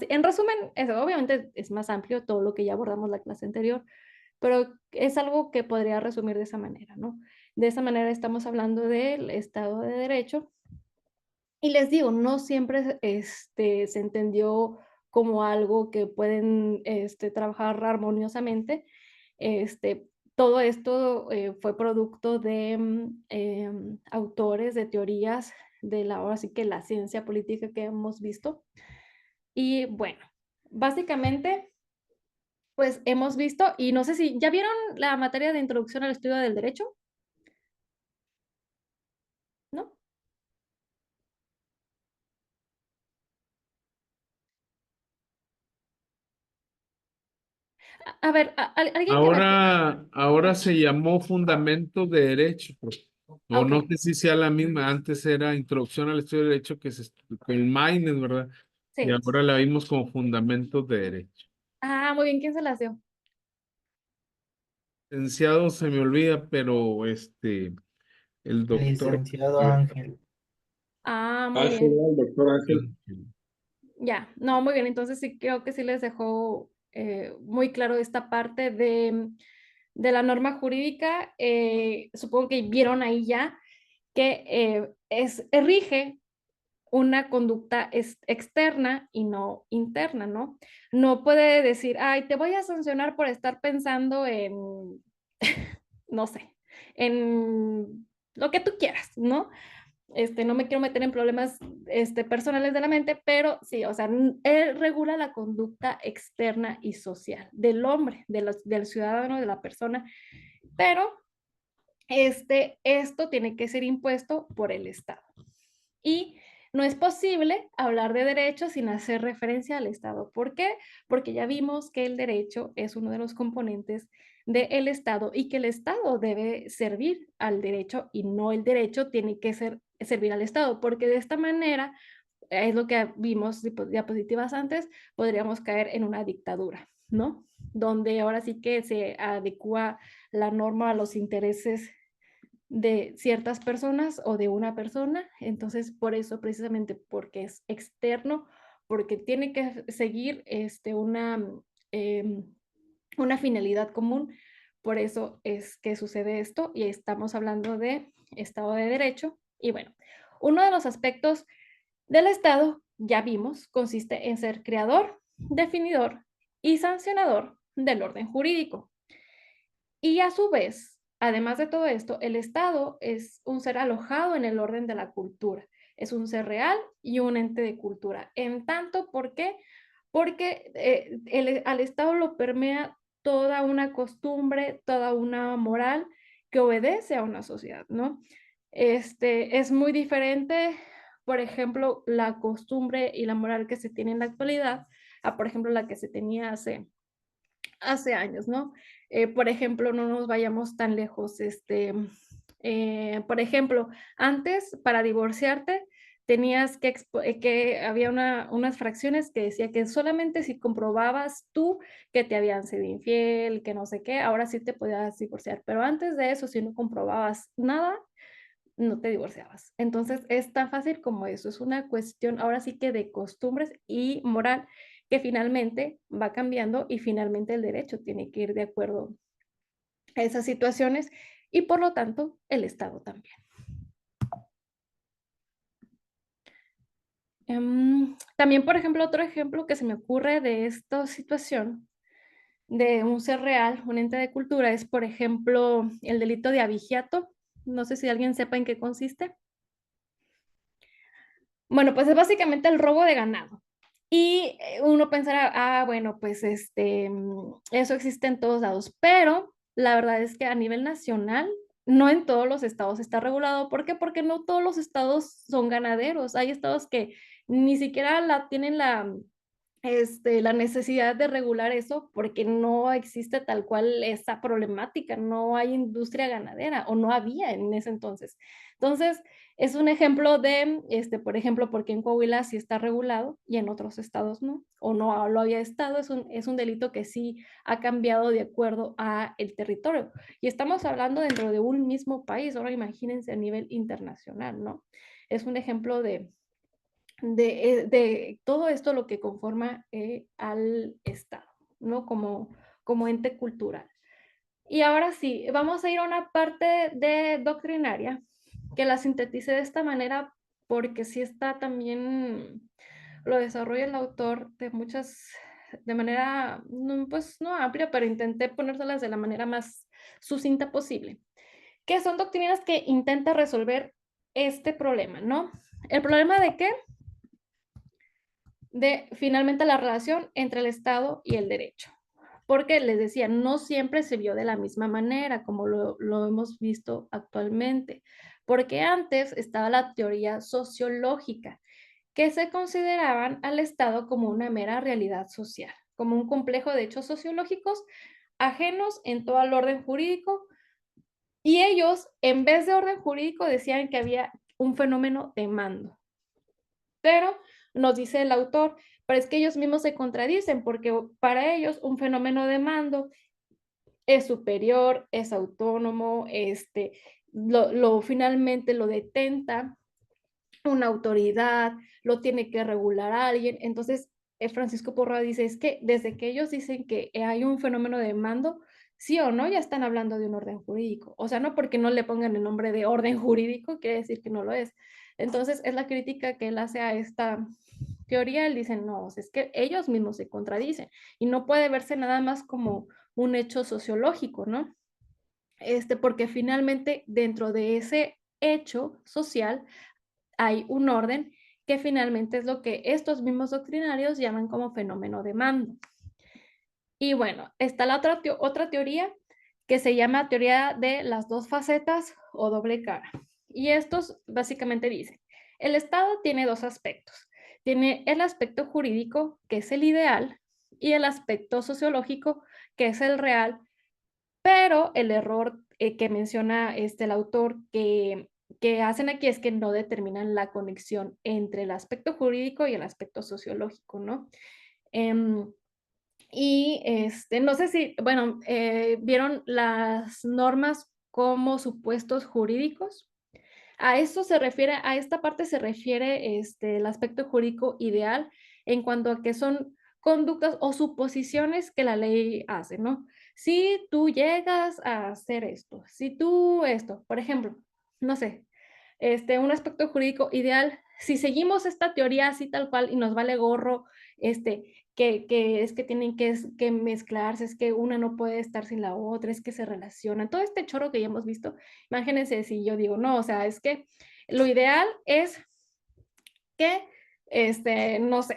En resumen, eso obviamente es más amplio todo lo que ya abordamos la clase anterior, pero es algo que podría resumir de esa manera, ¿no? De esa manera estamos hablando del Estado de Derecho. Y les digo, no siempre se entendió como algo que pueden trabajar armoniosamente. Todo esto fue producto de autores, de teorías de ahora sí que la ciencia política que hemos visto. Y bueno, básicamente, pues hemos visto, y no sé si ya vieron la materia de introducción al estudio del derecho, ¿no? A ver, alguien que me... Ahora se llamó Fundamentos de Derecho, pues, o Ok, no sé si sea la misma, antes era Introducción al Estudio de Derecho con Maines, ¿verdad? Y sí. ahora la vimos como Fundamentos de Derecho. Muy bien, ¿quién se las dio? Licenciado se me olvida, pero el doctor. Licenciado A ver, Ángel. Muy Sí, bien. el doctor Ángel. Ya, no, muy bien. Entonces sí creo que sí les dejó muy claro esta parte de la norma jurídica. Supongo que vieron ahí ya que rige una conducta externa y no interna, ¿no? No puede decir, ay, te voy a sancionar por estar pensando en, no sé, en lo que tú quieras, ¿no? No me quiero meter en problemas personales de la mente, pero sí, o sea, él regula la conducta externa y social del hombre, del ciudadano, de la persona, pero esto tiene que ser impuesto por el Estado. Y no es posible hablar de derecho sin hacer referencia al Estado. ¿Por qué? Porque ya vimos que el derecho es uno de los componentes del Estado y que el Estado debe servir al derecho y no el derecho tiene que servir al Estado, porque de esta manera, es lo que vimos diapositivas antes, podríamos caer en una dictadura, ¿no? Donde ahora sí que se adecua la norma a los intereses de ciertas personas o de una persona. Entonces, por eso, precisamente porque es externo, porque tiene que seguir una finalidad común, por eso es que sucede esto y estamos hablando de Estado de Derecho. Y bueno, uno de los aspectos del Estado, ya vimos, consiste en ser creador, definidor y sancionador del orden jurídico. Y a su vez, además de todo esto, el Estado es un ser alojado en el orden de la cultura. Es un ser real y un ente de cultura. En tanto, ¿por qué? Porque al Estado lo permea toda una costumbre, toda una moral que obedece a una sociedad, ¿no? Es muy diferente, por ejemplo, la costumbre y la moral que se tiene en la actualidad a, por ejemplo, la que se tenía hace años, ¿no? Por ejemplo, no nos vayamos tan lejos, por ejemplo, antes para divorciarte tenías que había unas fracciones que decía que solamente si comprobabas tú que te habían sido infiel, que no sé qué, ahora sí te podías divorciar, pero antes de eso, si no comprobabas nada, no te divorciabas. Entonces, es tan fácil como eso, es una cuestión ahora sí que de costumbres y moral que finalmente va cambiando y finalmente el derecho tiene que ir de acuerdo a esas situaciones y por lo tanto el Estado también. También, por ejemplo, otro ejemplo que se me ocurre de esta situación de un ser real, un ente de cultura, es, por ejemplo, el delito de abigeato. No sé si alguien sepa en qué consiste. Bueno, pues es básicamente el robo de ganado. Y uno pensará, bueno, pues eso existe en todos lados, pero la verdad es que a nivel nacional, no en todos los estados está regulado. ¿Por qué? Porque no todos los estados son ganaderos. Hay estados que ni siquiera tienen la necesidad de regular eso porque no existe tal cual esa problemática, no hay industria ganadera o no había en ese entonces. Entonces, es un ejemplo de, por ejemplo, porque en Coahuila sí está regulado y en otros estados no, o no lo había estado, es un delito que sí ha cambiado de acuerdo a el territorio. Y estamos hablando dentro de un mismo país, ahora imagínense a nivel internacional, ¿no? Es un ejemplo de todo esto lo que conforma al Estado, ¿no? Como ente cultural. Y ahora sí, vamos a ir a una parte de doctrinaria que la sintetice de esta manera porque sí está también, lo desarrolla el autor de manera, pues no amplia, pero intenté ponérselas de la manera más sucinta posible, que son doctrinas que intentan resolver este problema, ¿no? ¿El problema de qué? De finalmente la relación entre el Estado y el derecho. Porque les decía, no siempre se vio de la misma manera como lo hemos visto actualmente, porque antes estaba la teoría sociológica, que se consideraban al Estado como una mera realidad social, como un complejo de hechos sociológicos ajenos en todo el orden jurídico, y ellos, en vez de orden jurídico, decían que había un fenómeno de mando. Pero nos dice el autor, pero es que ellos mismos se contradicen porque para ellos un fenómeno de mando es superior, es autónomo, finalmente lo detenta una autoridad, lo tiene que regular alguien. Entonces, Francisco Porra dice, es que desde que ellos dicen que hay un fenómeno de mando, sí o no, ya están hablando de un orden jurídico. O sea, no porque no le pongan el nombre de orden jurídico, quiere decir que no lo es, Entonces, es la crítica que él hace a esta teoría. Él dice, no, es que ellos mismos se contradicen y no puede verse nada más como un hecho sociológico, ¿no? Porque finalmente dentro de ese hecho social hay un orden que finalmente es lo que estos mismos doctrinarios llaman como fenómeno de mando. Y bueno, está la otra teoría que se llama teoría de las dos facetas o doble cara. Y estos básicamente dicen, el Estado tiene dos aspectos. Tiene el aspecto jurídico, que es el ideal, y el aspecto sociológico, que es el real, pero el error que menciona el autor que hacen aquí es que no determinan la conexión entre el aspecto jurídico y el aspecto sociológico, ¿no? Y no sé si, bueno, vieron las normas como supuestos jurídicos. A esto se refiere, a esta parte se refiere el aspecto jurídico ideal en cuanto a que son conductas o suposiciones que la ley hace, ¿no? Si tú llegas a hacer esto, si tú esto, por ejemplo, no sé, un aspecto jurídico ideal, si seguimos esta teoría así tal cual y nos vale gorro, que es que tienen que mezclarse, es que una no puede estar sin la otra, es que se relacionan, todo este choro que ya hemos visto, imagínense si yo digo, no, o sea, es que lo ideal es que, no sé,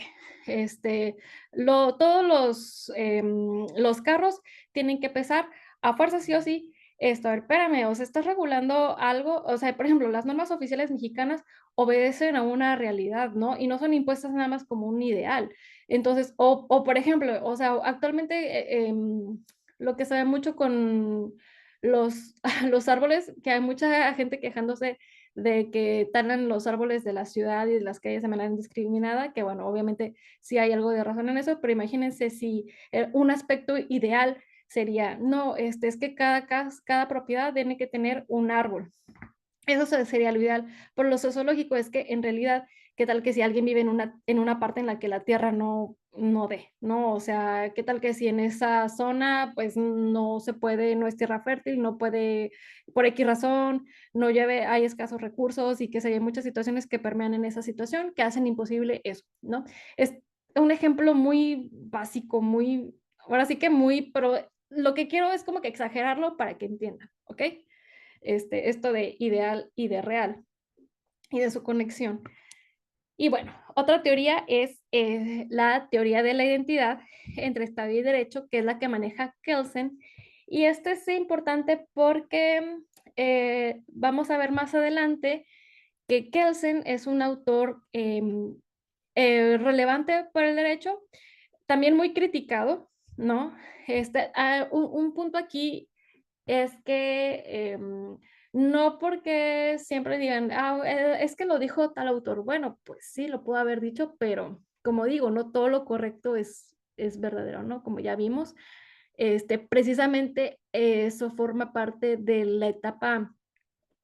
todos los carros tienen que pesar a fuerza sí o sí. A ver, espérame, o sea, estás regulando algo, o sea, por ejemplo, las normas oficiales mexicanas obedecen a una realidad, ¿no? Y no son impuestas nada más como un ideal. Entonces, o por ejemplo, o sea, actualmente lo que se ve mucho con los, los árboles, que hay mucha gente quejándose de que talan los árboles de la ciudad y de las calles de manera indiscriminada, que bueno, obviamente sí hay algo de razón en eso, pero imagínense si un aspecto ideal sería, no, es que cada propiedad tiene que tener un árbol. Eso sería lo ideal. Por lo sociológico es que en realidad, ¿qué tal que si alguien vive en una parte en la que la tierra no dé, ¿no? O sea, ¿qué tal que si en esa zona pues no se puede, no es tierra fértil, no puede, por X razón, no lleve, hay escasos recursos y que se hay muchas situaciones que permean en esa situación que hacen imposible eso, ¿no? Es un ejemplo muy básico, muy, ahora sí que muy, pero lo que quiero es como que exagerarlo para que entiendan, ¿ok? Esto de ideal y de real y de su conexión. Y bueno, otra teoría es la teoría de la identidad entre Estado y Derecho, que es la que maneja Kelsen. Y esto es importante porque vamos a ver más adelante que Kelsen es un autor relevante para el derecho, también muy criticado, ¿no? Un punto aquí es que no porque siempre digan, es que lo dijo tal autor. Bueno, pues sí, lo pudo haber dicho, pero como digo, no todo lo correcto es verdadero, ¿no? Como ya vimos, precisamente eso forma parte de la etapa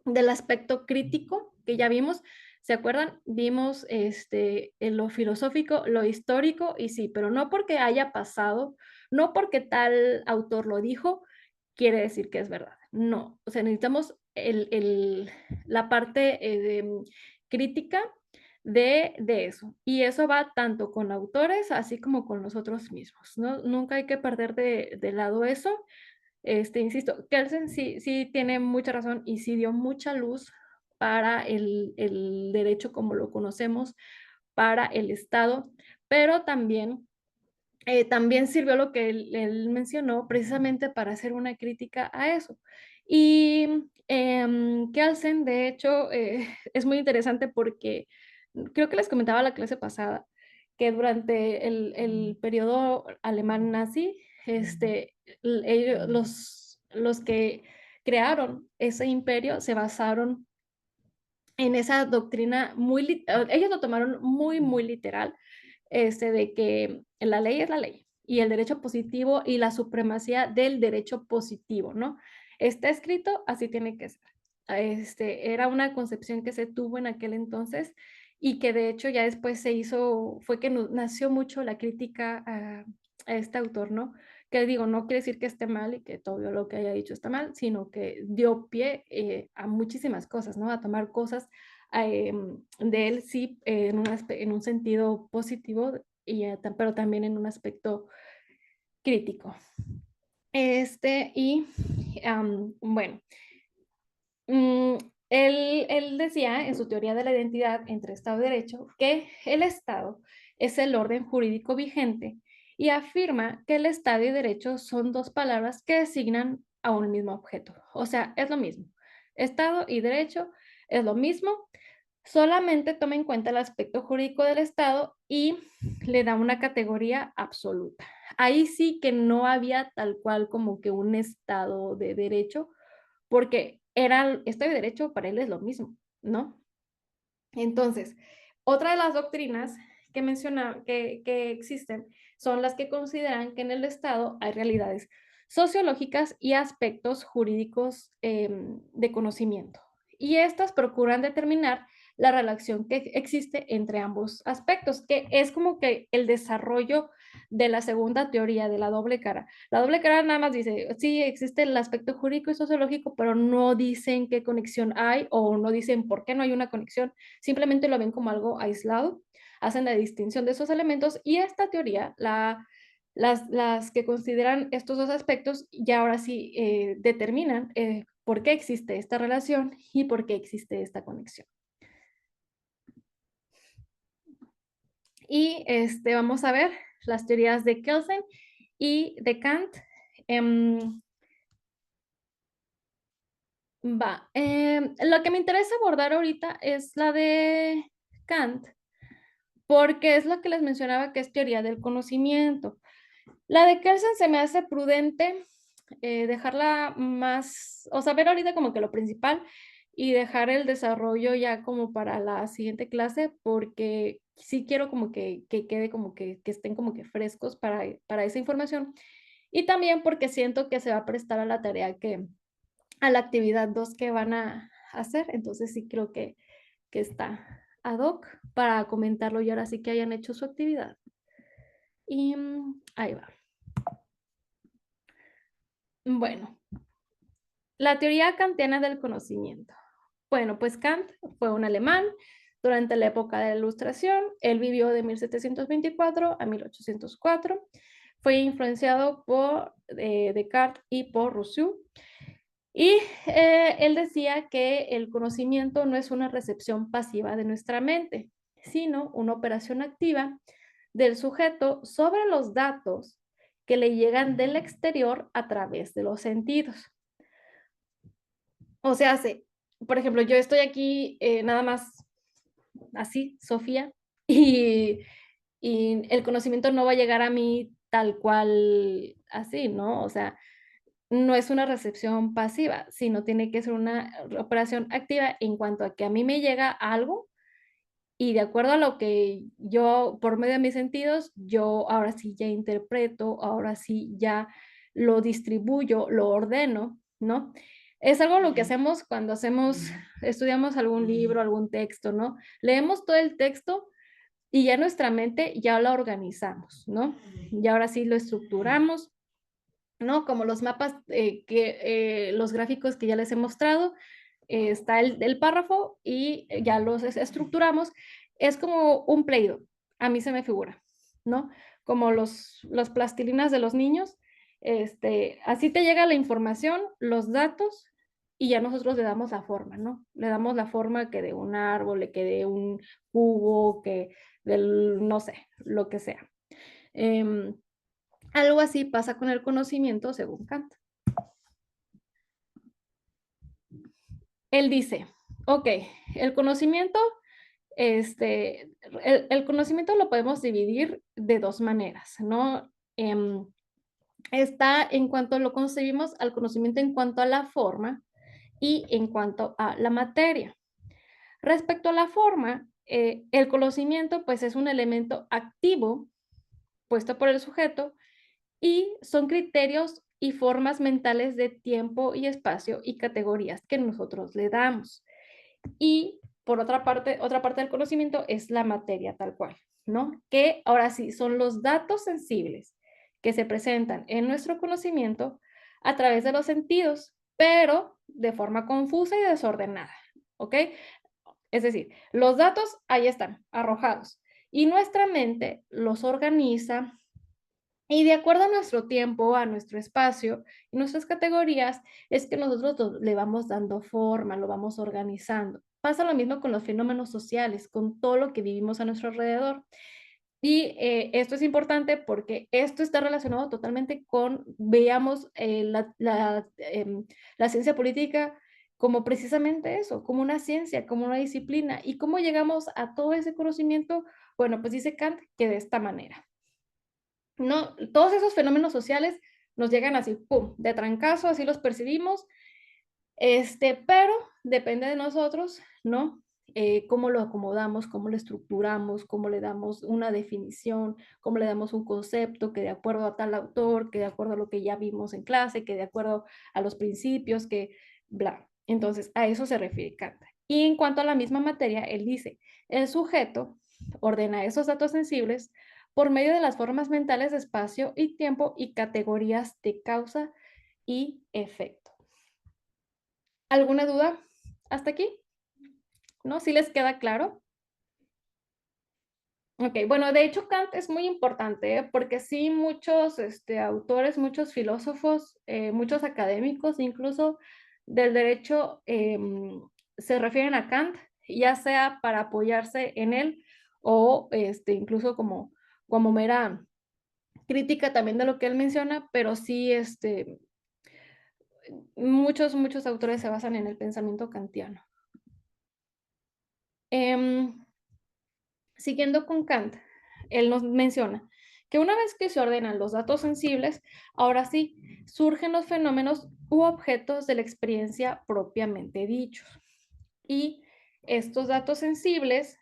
del aspecto crítico que ya vimos. ¿Se acuerdan? Vimos en lo filosófico, lo histórico, y sí, pero no porque haya pasado, no porque tal autor lo dijo, quiere decir que es verdad. No, o sea, necesitamos la parte crítica de eso. Y eso va tanto con autores así como con nosotros mismos, ¿no? Nunca hay que perder de lado eso. Insisto, Kelsen sí tiene mucha razón y sí dio mucha luz para el derecho como lo conocemos, para el Estado, pero también sirvió lo que él mencionó precisamente para hacer una crítica a eso. Y Kelsen, de hecho, es muy interesante porque creo que les comentaba la clase pasada que durante el periodo alemán nazi, los que crearon ese imperio se basaron en esa doctrina ellos lo tomaron muy literal, de que la ley es la ley y el derecho positivo y la supremacía del derecho positivo, ¿no? Está escrito, así tiene que ser. Era una concepción que se tuvo en aquel entonces y que de hecho ya después fue que nació mucho la crítica a este autor, ¿no? Que digo, no quiere decir que esté mal y que todo lo que haya dicho está mal, sino que dio pie a muchísimas cosas, ¿no? A tomar cosas de él sí en un sentido positivo, pero también en un aspecto crítico. Bueno, él decía en su teoría de la identidad entre Estado y Derecho que el Estado es el orden jurídico vigente y afirma que el Estado y Derecho son dos palabras que designan a un mismo objeto. O sea, es lo mismo. Estado y Derecho es lo mismo, solamente toma en cuenta el aspecto jurídico del Estado y le da una categoría absoluta. Ahí sí que no había tal cual como que un Estado de Derecho, porque Estado y Derecho para él es lo mismo, ¿no? Entonces, otra de las doctrinas que menciona, que existen son las que consideran que en el Estado hay realidades sociológicas y aspectos jurídicos de conocimiento. Y estas procuran determinar la relación que existe entre ambos aspectos, que es como que el desarrollo de la segunda teoría de la doble cara. La doble cara nada más dice, sí, existe el aspecto jurídico y sociológico, pero no dicen qué conexión hay o no dicen por qué no hay una conexión, simplemente lo ven como algo aislado, hacen la distinción de esos elementos y esta teoría, las que consideran estos dos aspectos, ya ahora sí determinan por qué existe esta relación y por qué existe esta conexión. Y vamos a ver las teorías de Kelsen y de Kant. Lo que me interesa abordar ahorita es la de Kant, porque es lo que les mencionaba que es teoría del conocimiento. La de Kelsen se me hace prudente dejarla más, o sea, ver ahorita como que lo principal y dejar el desarrollo ya como para la siguiente clase, porque sí quiero como que quede como que estén como que frescos para esa información. Y también porque siento que se va a prestar a la tarea a la actividad 2 que van a hacer. Entonces sí creo que está ad hoc para comentarlo y ahora sí que hayan hecho su actividad. Y ahí va. Bueno, la teoría kantiana del conocimiento. Bueno, pues Kant fue un alemán durante la época de la Ilustración. Él vivió de 1724 a 1804. Fue influenciado por Descartes y por Rousseau. Y él decía que el conocimiento no es una recepción pasiva de nuestra mente, sino una operación activa del sujeto sobre los datos que le llegan del exterior a través de los sentidos. O sea, por ejemplo, yo estoy aquí nada más así, Sofía, y el conocimiento no va a llegar a mí tal cual así, ¿no? O sea, no es una recepción pasiva, sino tiene que ser una operación activa en cuanto a que a mí me llega algo y de acuerdo a lo que yo, por medio de mis sentidos, yo ahora sí ya interpreto, ahora sí ya lo distribuyo, lo ordeno, ¿no? Es algo lo que hacemos cuando estudiamos algún libro, algún texto, ¿no? Leemos todo el texto y ya nuestra mente ya la organizamos, ¿no? Y ahora sí lo estructuramos, ¿no? Como los mapas, los gráficos que ya les he mostrado, está el párrafo y ya los estructuramos. Es como un Play-Doh, a mí se me figura, ¿no? Como los plastilinas de los niños. Así te llega la información, los datos, y ya nosotros le damos la forma, ¿no? Le damos la forma que de un árbol, que de un cubo, que del, no sé, lo que sea. Algo así pasa con el conocimiento según Kant. Él dice, ok, el conocimiento, el conocimiento lo podemos dividir de dos maneras, ¿no? Está en cuanto lo concebimos al conocimiento en cuanto a la forma y en cuanto a la materia. Respecto a la forma, el conocimiento pues es un elemento activo puesto por el sujeto y son criterios y formas mentales de tiempo y espacio y categorías que nosotros le damos. Y por otra parte del conocimiento es la materia tal cual, ¿no? Que ahora sí son los datos sensibles que se presentan en nuestro conocimiento a través de los sentidos, pero de forma confusa y desordenada, ¿ok? Es decir, los datos ahí están, arrojados, y nuestra mente los organiza y de acuerdo a nuestro tiempo, a nuestro espacio y nuestras categorías, es que nosotros le vamos dando forma, lo vamos organizando. Pasa lo mismo con los fenómenos sociales, con todo lo que vivimos a nuestro alrededor. Y esto es importante porque esto está relacionado totalmente con, veamos, la ciencia política como precisamente eso, como una ciencia, como una disciplina. ¿Y cómo llegamos a todo ese conocimiento? Bueno, pues dice Kant que de esta manera. No, todos esos fenómenos sociales nos llegan así, pum, de trancazo, así los percibimos, pero depende de nosotros, ¿no? Cómo lo acomodamos, cómo lo estructuramos, cómo le damos una definición, cómo le damos un concepto que de acuerdo a tal autor, que de acuerdo a lo que ya vimos en clase, que de acuerdo a los principios, que bla. Entonces, a eso se refiere Kant. Y en cuanto a la misma materia, él dice, el sujeto ordena esos datos sensibles por medio de las formas mentales de espacio y tiempo y categorías de causa y efecto. ¿Alguna duda hasta aquí? ¿No? ¿Sí les queda claro? Ok, bueno, de hecho Kant es muy importante, porque sí muchos autores, muchos filósofos, muchos académicos, incluso del derecho, se refieren a Kant, ya sea para apoyarse en él o incluso como mera crítica también de lo que él menciona, pero sí muchos autores se basan en el pensamiento kantiano. Siguiendo con Kant, él nos menciona que una vez que se ordenan los datos sensibles, ahora sí, surgen los fenómenos u objetos de la experiencia propiamente dichos. Y estos datos sensibles,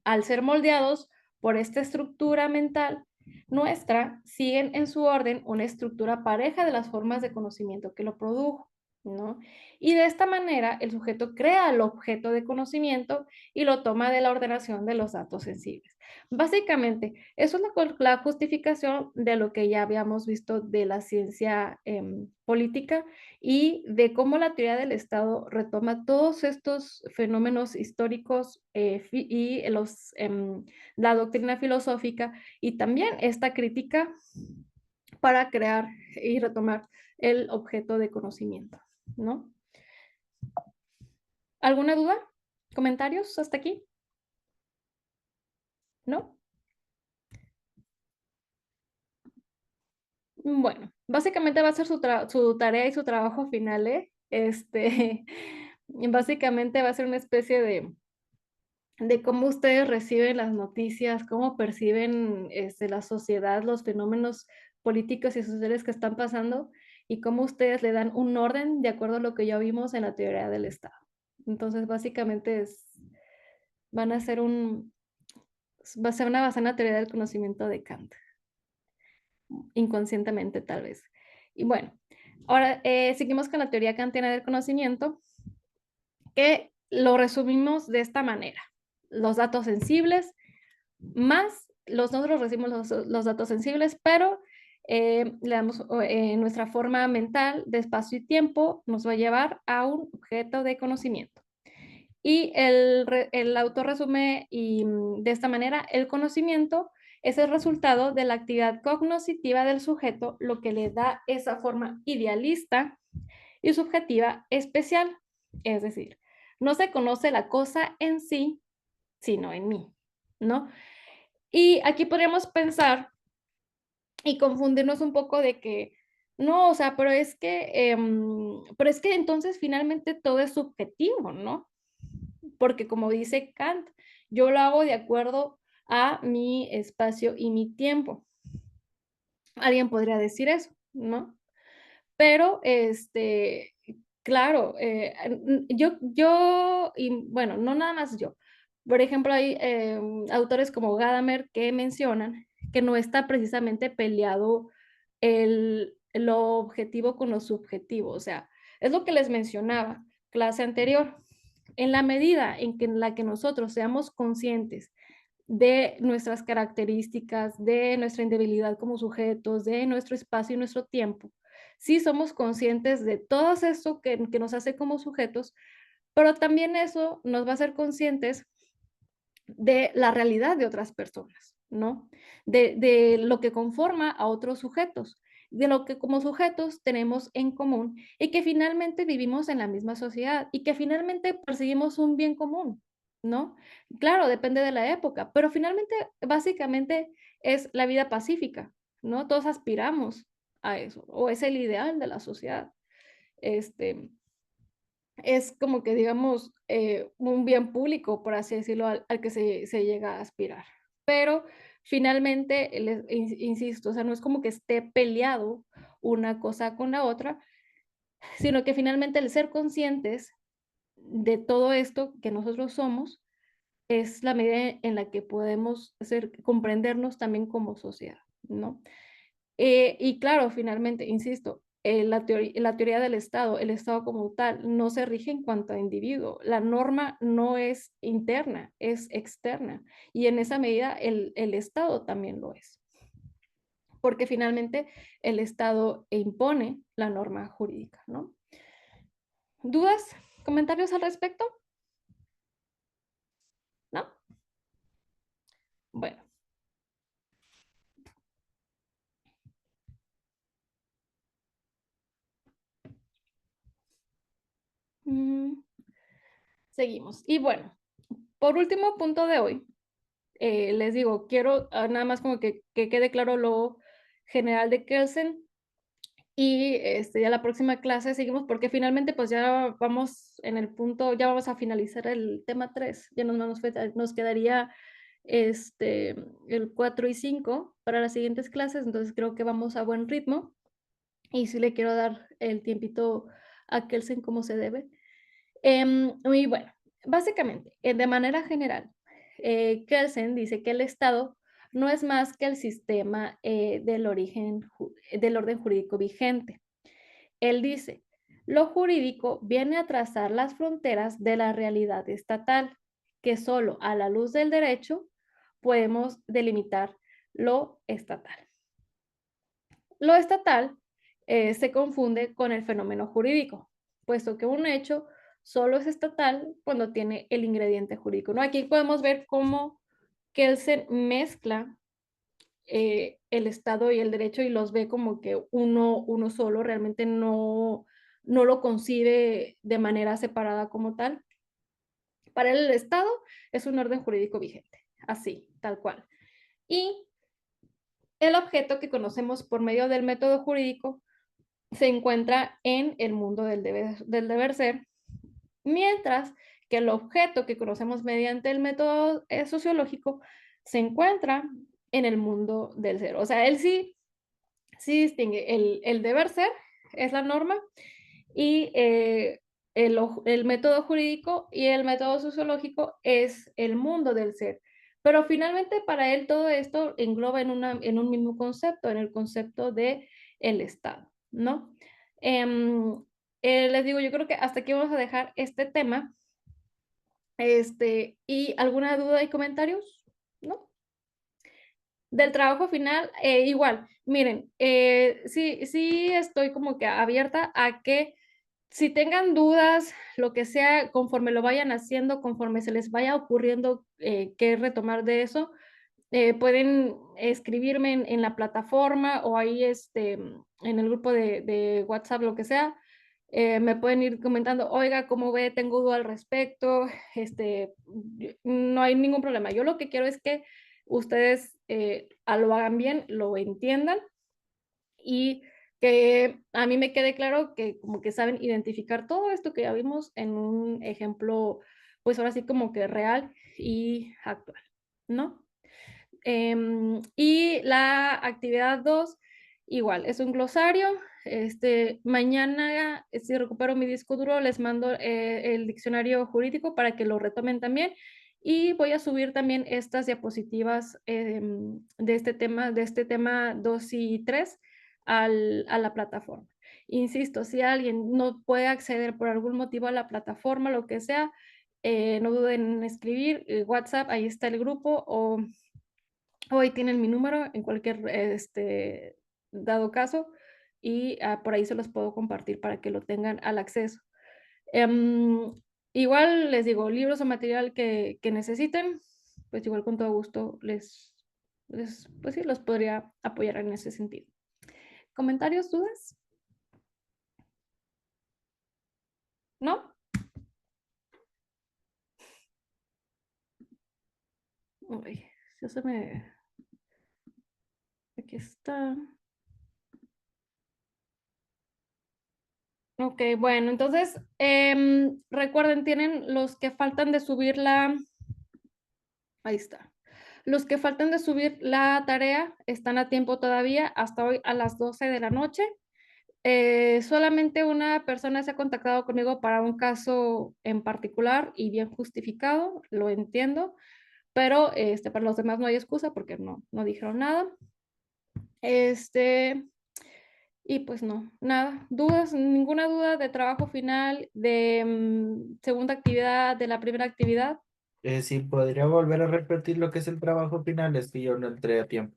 al ser moldeados por esta estructura mental nuestra, siguen en su orden una estructura pareja de las formas de conocimiento que lo produjo, ¿no? Y de esta manera el sujeto crea el objeto de conocimiento y lo toma de la ordenación de los datos sensibles. Básicamente, eso es la justificación de lo que ya habíamos visto de la ciencia política y de cómo la teoría del Estado retoma todos estos fenómenos históricos y la doctrina filosófica y también esta crítica para crear y retomar el objeto de conocimiento, ¿no? ¿Alguna duda? ¿Comentarios hasta aquí? ¿No? Bueno, básicamente va a ser su tarea y su trabajo final, ¿eh? Básicamente va a ser una especie de cómo ustedes reciben las noticias, cómo perciben la sociedad, los fenómenos políticos y sociales que están pasando y cómo ustedes le dan un orden de acuerdo a lo que ya vimos en la teoría del Estado. Entonces, básicamente va a ser una base en la teoría del conocimiento de Kant, inconscientemente tal vez. Y bueno, ahora seguimos con la teoría kantiana del conocimiento, que lo resumimos de esta manera. Los datos sensibles más nosotros recibimos los datos sensibles, pero le damos nuestra forma mental de espacio y tiempo nos va a llevar a un objeto de conocimiento. Y el autor resume de esta manera, el conocimiento es el resultado de la actividad cognoscitiva del sujeto, lo que le da esa forma idealista y subjetiva especial. Es decir, no se conoce la cosa en sí, sino en mí, ¿no? Y aquí podríamos pensar y confundirnos un poco de que, no, o sea, pero es que entonces finalmente todo es subjetivo, ¿no? Porque como dice Kant, yo lo hago de acuerdo a mi espacio y mi tiempo. Alguien podría decir eso, ¿no? Pero, claro, y bueno, no nada más yo. Por ejemplo, hay autores como Gadamer que mencionan que no está precisamente peleado lo objetivo con lo subjetivo. O sea, es lo que les mencionaba, clase anterior. En la medida en la que nosotros seamos conscientes de nuestras características, de nuestra individualidad como sujetos, de nuestro espacio y nuestro tiempo, si somos conscientes de todo esto que nos hace como sujetos, Pero también eso nos va a hacer conscientes de la realidad de otras personas, ¿no? De lo que conforma a otros sujetos, de lo que como sujetos tenemos en común y que finalmente vivimos en la misma sociedad y que finalmente perseguimos un bien común, ¿no? Claro, depende de la época, pero finalmente, básicamente, es la vida pacífica, ¿no? Todos aspiramos a eso, o es el ideal de la sociedad. Este, es como que, digamos, un bien público, por así decirlo, al que se llega a aspirar. Pero finalmente, insisto, o sea, no es como que esté peleado una cosa con la otra, sino que finalmente el ser conscientes de todo esto que nosotros somos es la medida en la que podemos comprendernos también como sociedad, ¿no? Y claro, finalmente, insisto, la teoría del Estado, el Estado como tal, no se rige en cuanto a individuo. La norma no es interna, es externa. Y en esa medida el Estado también lo es. Porque finalmente el Estado impone la norma jurídica, ¿no? ¿Dudas? ¿Comentarios al respecto? ¿No? Bueno. Seguimos. Y bueno, por último punto de hoy, les digo, quiero nada más como que quede claro lo general de Kelsen y ya la próxima clase seguimos porque finalmente pues ya vamos en el punto, ya vamos a finalizar el tema 3, ya nos quedaría el 4 y 5 para las siguientes clases, entonces creo que vamos a buen ritmo y sí le quiero dar el tiempito a Kelsen como se debe. Y bueno, básicamente, de manera general, Kelsen dice que el Estado no es más que el sistema del orden jurídico vigente. Él dice, lo jurídico viene a trazar las fronteras de la realidad estatal, que solo a la luz del derecho podemos delimitar lo estatal. Lo estatal se confunde con el fenómeno jurídico, puesto que un hecho solo es estatal cuando tiene el ingrediente jurídico, ¿no? Aquí podemos ver cómo Kelsen mezcla el Estado y el derecho y los ve como que uno solo, realmente no lo concibe de manera separada como tal. Para él el Estado es un orden jurídico vigente, así, tal cual. Y el objeto que conocemos por medio del método jurídico se encuentra en el mundo del deber ser, mientras que el objeto que conocemos mediante el método sociológico se encuentra en el mundo del ser. O sea, él sí distingue el deber ser, es la norma, y el método jurídico y el método sociológico es el mundo del ser. Pero finalmente para él todo esto engloba en un mismo concepto, en el concepto de el Estado, ¿no? Les digo, yo creo que hasta aquí vamos a dejar este tema. ¿Y alguna duda y comentarios? ¿No? Del trabajo final, igual, miren, sí estoy como que abierta a que si tengan dudas, lo que sea, conforme lo vayan haciendo, conforme se les vaya ocurriendo qué retomar de eso, pueden escribirme en la plataforma o ahí en el grupo de WhatsApp, lo que sea. Me pueden ir comentando, oiga, ¿cómo ve? Tengo duda al respecto. No hay ningún problema. Yo lo que quiero es que ustedes lo hagan bien, lo entiendan y que a mí me quede claro que como que saben identificar todo esto que ya vimos en un ejemplo, pues ahora sí como que real y actual, ¿no? Y la actividad 2, igual, es un glosario. Mañana, si recupero mi disco duro, les mando el diccionario jurídico para que lo retomen también. Y voy a subir también estas diapositivas de este tema 2 y 3 a la plataforma. Insisto, si alguien no puede acceder por algún motivo a la plataforma, lo que sea, no duden en escribir WhatsApp, ahí está el grupo, o hoy tienen mi número en cualquier dado caso y por ahí se los puedo compartir para que lo tengan al acceso. igual les digo, libros o material que necesiten, pues igual con todo gusto pues sí, los podría apoyar en ese sentido. ¿Comentarios, dudas? ¿No? Uy, ya se me... Aquí está. Ok, bueno, entonces recuerden, tienen los que faltan de subir ahí está. Los que faltan de subir la tarea están a tiempo todavía, hasta hoy a las 12 de la noche. Solamente una persona se ha contactado conmigo para un caso en particular y bien justificado, lo entiendo, pero para los demás no hay excusa porque no dijeron nada. Y pues no, nada, dudas, ninguna duda de trabajo final, de segunda actividad, de la primera actividad. Si podría volver a repetir lo que es el trabajo final, es que yo no entré a tiempo.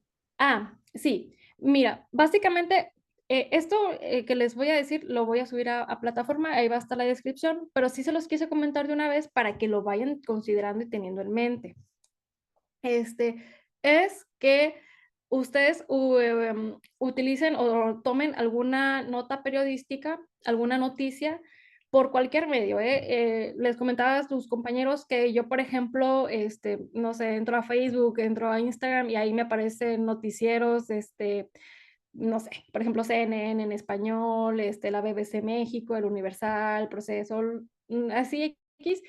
Sí, mira, básicamente esto que les voy a decir lo voy a subir a plataforma, ahí va a estar la descripción, pero sí se los quise comentar de una vez para que lo vayan considerando y teniendo en mente. Es que ustedes utilicen o tomen alguna nota periodística, alguna noticia por cualquier medio. Les comentaba a tus compañeros que yo, por ejemplo, no sé, entro a Facebook, entro a Instagram y ahí me aparecen noticieros, no sé, por ejemplo, CNN en español, la BBC México, el Universal, Proceso, así X,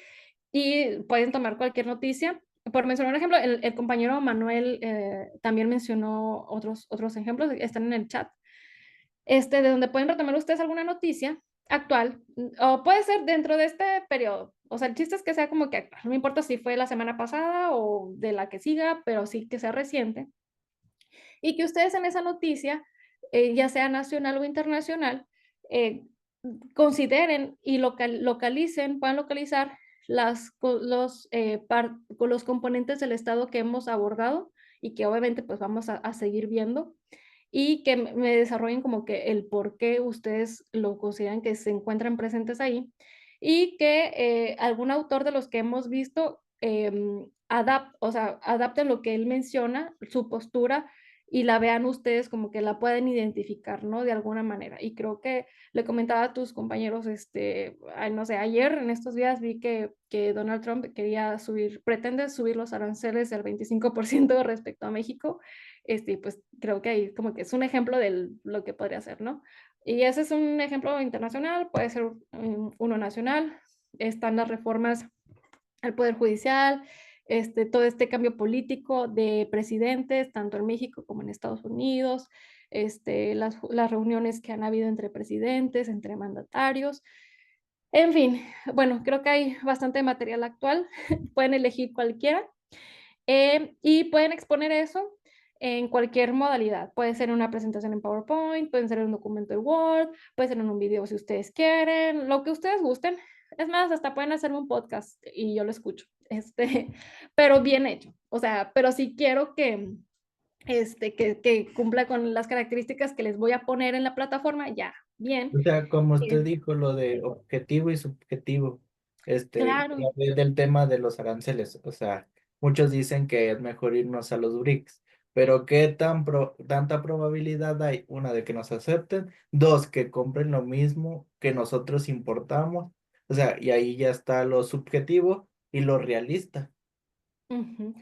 y pueden tomar cualquier noticia. Por mencionar un ejemplo, el compañero Manuel también mencionó otros ejemplos, están en el chat, de donde pueden retomar ustedes alguna noticia actual, o puede ser dentro de este periodo. O sea, el chiste es que sea como que actual. No me importa si fue la semana pasada o de la que siga, pero sí que sea reciente. Y que ustedes en esa noticia, ya sea nacional o internacional, eh, consideren y localicen, puedan localizar los componentes del Estado que hemos abordado y que obviamente pues vamos a seguir viendo y que me desarrollen como que el por qué ustedes lo consideran que se encuentran presentes ahí y que algún autor de los que hemos visto o sea, adapten lo que él menciona, su postura y la vean ustedes como que la pueden identificar, ¿no? De alguna manera. Y creo que le comentaba a tus compañeros, no sé, ayer en estos días vi que Donald Trump pretende subir los aranceles del 25% respecto a México, pues creo que ahí como que es un ejemplo de lo que podría ser, ¿no? Y ese es un ejemplo internacional, puede ser uno nacional, están las reformas al Poder Judicial, todo este cambio político de presidentes, tanto en México como en Estados Unidos, las reuniones que han habido entre presidentes, entre mandatarios. En fin, bueno, creo que hay bastante material actual, pueden elegir cualquiera y pueden exponer eso en cualquier modalidad. Puede ser una presentación en PowerPoint, puede ser en un documento de Word, puede ser en un video si ustedes quieren, lo que ustedes gusten. Es más, hasta pueden hacer un podcast y yo lo escucho, pero bien hecho. O sea, pero si quiero que cumpla con las características que les voy a poner en la plataforma, ya, bien. O sea, como usted Eh, dijo, lo de objetivo y subjetivo, claro. ya hablé del tema de los aranceles. O sea, muchos dicen que es mejor irnos a los BRICS, pero ¿qué tanta probabilidad hay? Una, de que nos acepten; dos, que compren lo mismo que nosotros importamos. O sea, y ahí ya está lo subjetivo y lo realista. Ujú.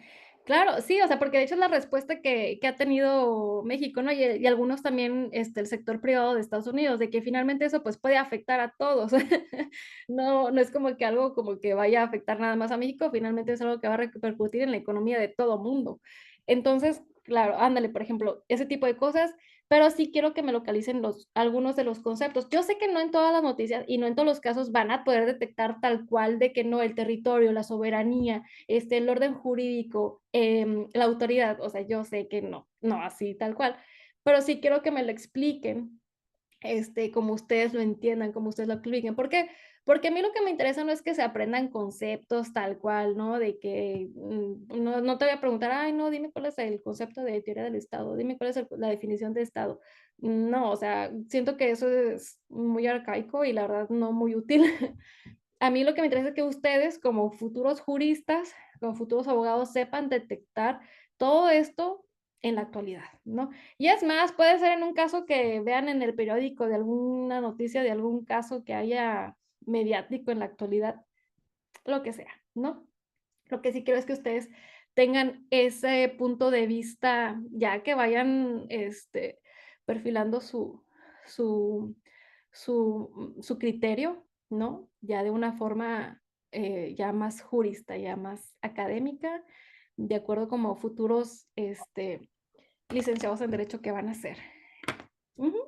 Claro, sí, o sea, porque de hecho es la respuesta que ha tenido México, ¿no? Y algunos también, el sector privado de Estados Unidos, de que finalmente eso pues puede afectar a todos. No es como que algo como que vaya a afectar nada más a México, finalmente es algo que va a repercutir en la economía de todo mundo. Entonces, claro, ándale, por ejemplo, ese tipo de cosas, pero sí quiero que me localicen algunos de los conceptos. Yo sé que no en todas las noticias y no en todos los casos van a poder detectar tal cual de que no, el territorio, la soberanía, el orden jurídico, la autoridad, o sea, yo sé que no así tal cual, pero sí quiero que me lo expliquen, como ustedes lo entiendan, como ustedes lo expliquen. ¿Por qué? Porque a mí lo que me interesa no es que se aprendan conceptos tal cual, ¿no? De que no te voy a preguntar, ay, no, dime cuál es el concepto de teoría del Estado, dime cuál es la definición de Estado. No, o sea, siento que eso es muy arcaico y la verdad no muy útil. a mí lo que me interesa es que ustedes, como futuros juristas, como futuros abogados, sepan detectar todo esto en la actualidad, ¿no? Y es más, puede ser en un caso que vean en el periódico de alguna noticia de algún caso que haya mediático en la actualidad, lo que sea, ¿no? Lo que sí quiero es que ustedes tengan ese punto de vista, ya que vayan perfilando su criterio, ¿no? Ya de una forma ya más jurista, ya más académica, de acuerdo como futuros licenciados en Derecho que van a ser.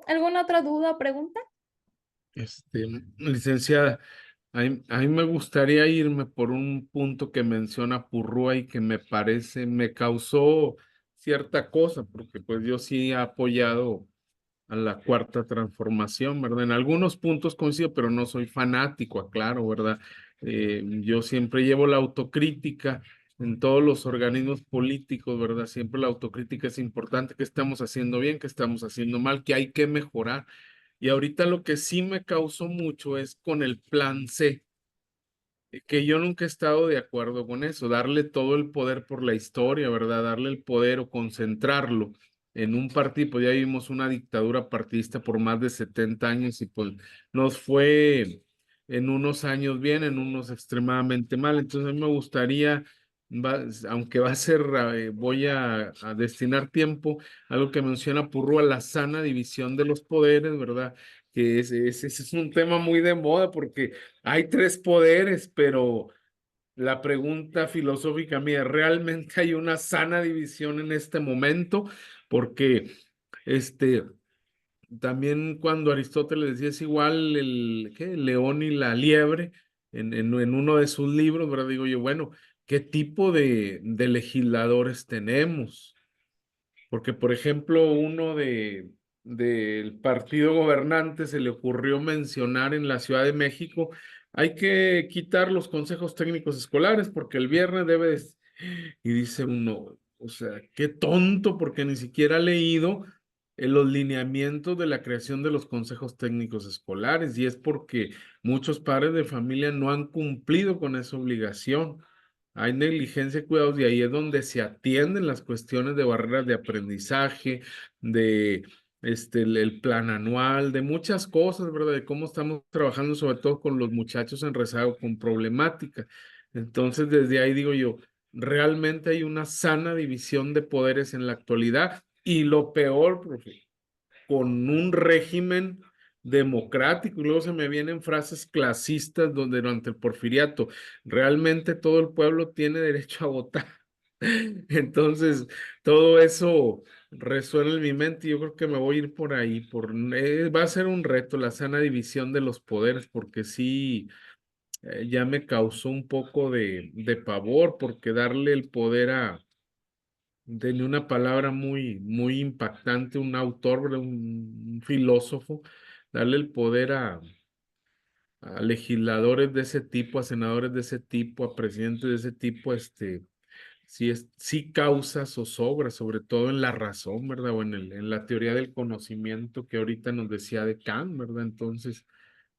¿Alguna otra duda o pregunta? Licenciada, a mí me gustaría irme por un punto que menciona Purrúa y que me causó cierta cosa, porque pues yo sí he apoyado a la cuarta transformación, ¿verdad? En algunos puntos coincido, pero no soy fanático, aclaro, ¿verdad? Yo siempre llevo la autocrítica en todos los organismos políticos, ¿verdad? Siempre la autocrítica es importante, qué estamos haciendo bien, qué estamos haciendo mal, qué hay que mejorar. Y ahorita lo que sí me causó mucho es con el plan C, que yo nunca he estado de acuerdo con eso, darle todo el poder por la historia, ¿verdad? Darle el poder o concentrarlo en un partido. Pues ya vimos una dictadura partidista por más de 70 años y pues nos fue en unos años bien, en unos extremadamente mal. Entonces a mí me gustaría, aunque va a ser, voy a destinar tiempo, algo que menciona Purrúa, la sana división de los poderes, ¿verdad? Que ese es un tema muy de moda porque hay tres poderes, pero la pregunta filosófica mía, ¿realmente hay una sana división en este momento? Porque este, también cuando Aristóteles decía es igual el león y la liebre en uno de sus libros, ¿verdad? Digo yo, bueno, ¿qué tipo de legisladores tenemos? Porque, por ejemplo, del partido gobernante se le ocurrió mencionar en la Ciudad de México, hay que quitar los consejos técnicos escolares porque el viernes y dice uno, o sea, qué tonto porque ni siquiera ha leído los lineamientos de la creación de los consejos técnicos escolares y es porque muchos padres de familia no han cumplido con esa obligación. Hay negligencia y cuidados y ahí es donde se atienden las cuestiones de barreras de aprendizaje, de el plan anual, de muchas cosas, ¿verdad? De cómo estamos trabajando sobre todo con los muchachos en rezago con problemática. Entonces, desde ahí digo yo, realmente hay una sana división de poderes en la actualidad y lo peor, profe, con un régimen democrático. Y luego se me vienen frases clasistas donde durante el porfiriato realmente todo el pueblo tiene derecho a votar. Entonces, todo eso resuena en mi mente y yo creo que me voy a ir por ahí. Va a ser un reto la sana división de los poderes, porque sí, ya me causó un poco de pavor, porque darle el poder tenía una palabra muy impactante, un autor, ¿verdad? Un filósofo, darle el poder a legisladores de ese tipo, a senadores de ese tipo, a presidentes de ese tipo, sí causa zozobra, sobre todo en la razón, ¿verdad? O en la teoría del conocimiento que ahorita nos decía de Kant, ¿verdad? Entonces,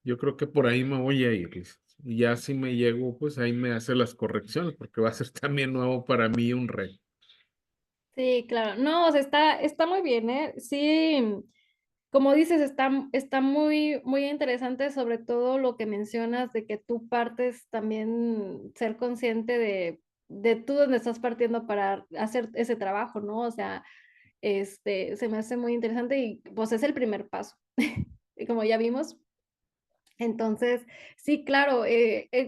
yo creo que por ahí me voy a ir, Liz. Y ya si me llego, pues ahí me hace las correcciones, porque va a ser también nuevo para mí un reto. Sí, claro. No, o sea, está muy bien, ¿eh? Sí, como dices, está muy interesante, sobre todo lo que mencionas de que tú partes también ser consciente de tú dónde estás partiendo para hacer ese trabajo, ¿no? O sea, se me hace muy interesante y pues es el primer paso. Y como ya vimos, entonces, sí, claro,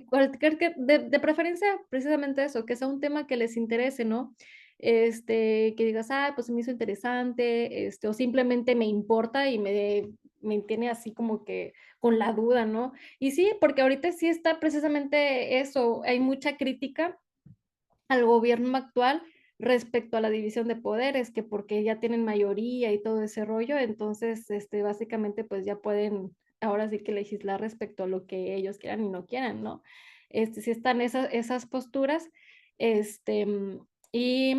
cualquier de preferencia, precisamente eso, que sea un tema que les interese, ¿no? Que digas, ah, pues se me hizo interesante, o simplemente me importa y me tiene así como que con la duda, ¿no? Y sí, porque ahorita sí está precisamente eso, hay mucha crítica al gobierno actual respecto a la división de poderes, que porque ya tienen mayoría y todo ese rollo, entonces, básicamente, pues ya pueden ahora sí que legislar respecto a lo que ellos quieran y no quieran, ¿no? Sí están esas posturas, y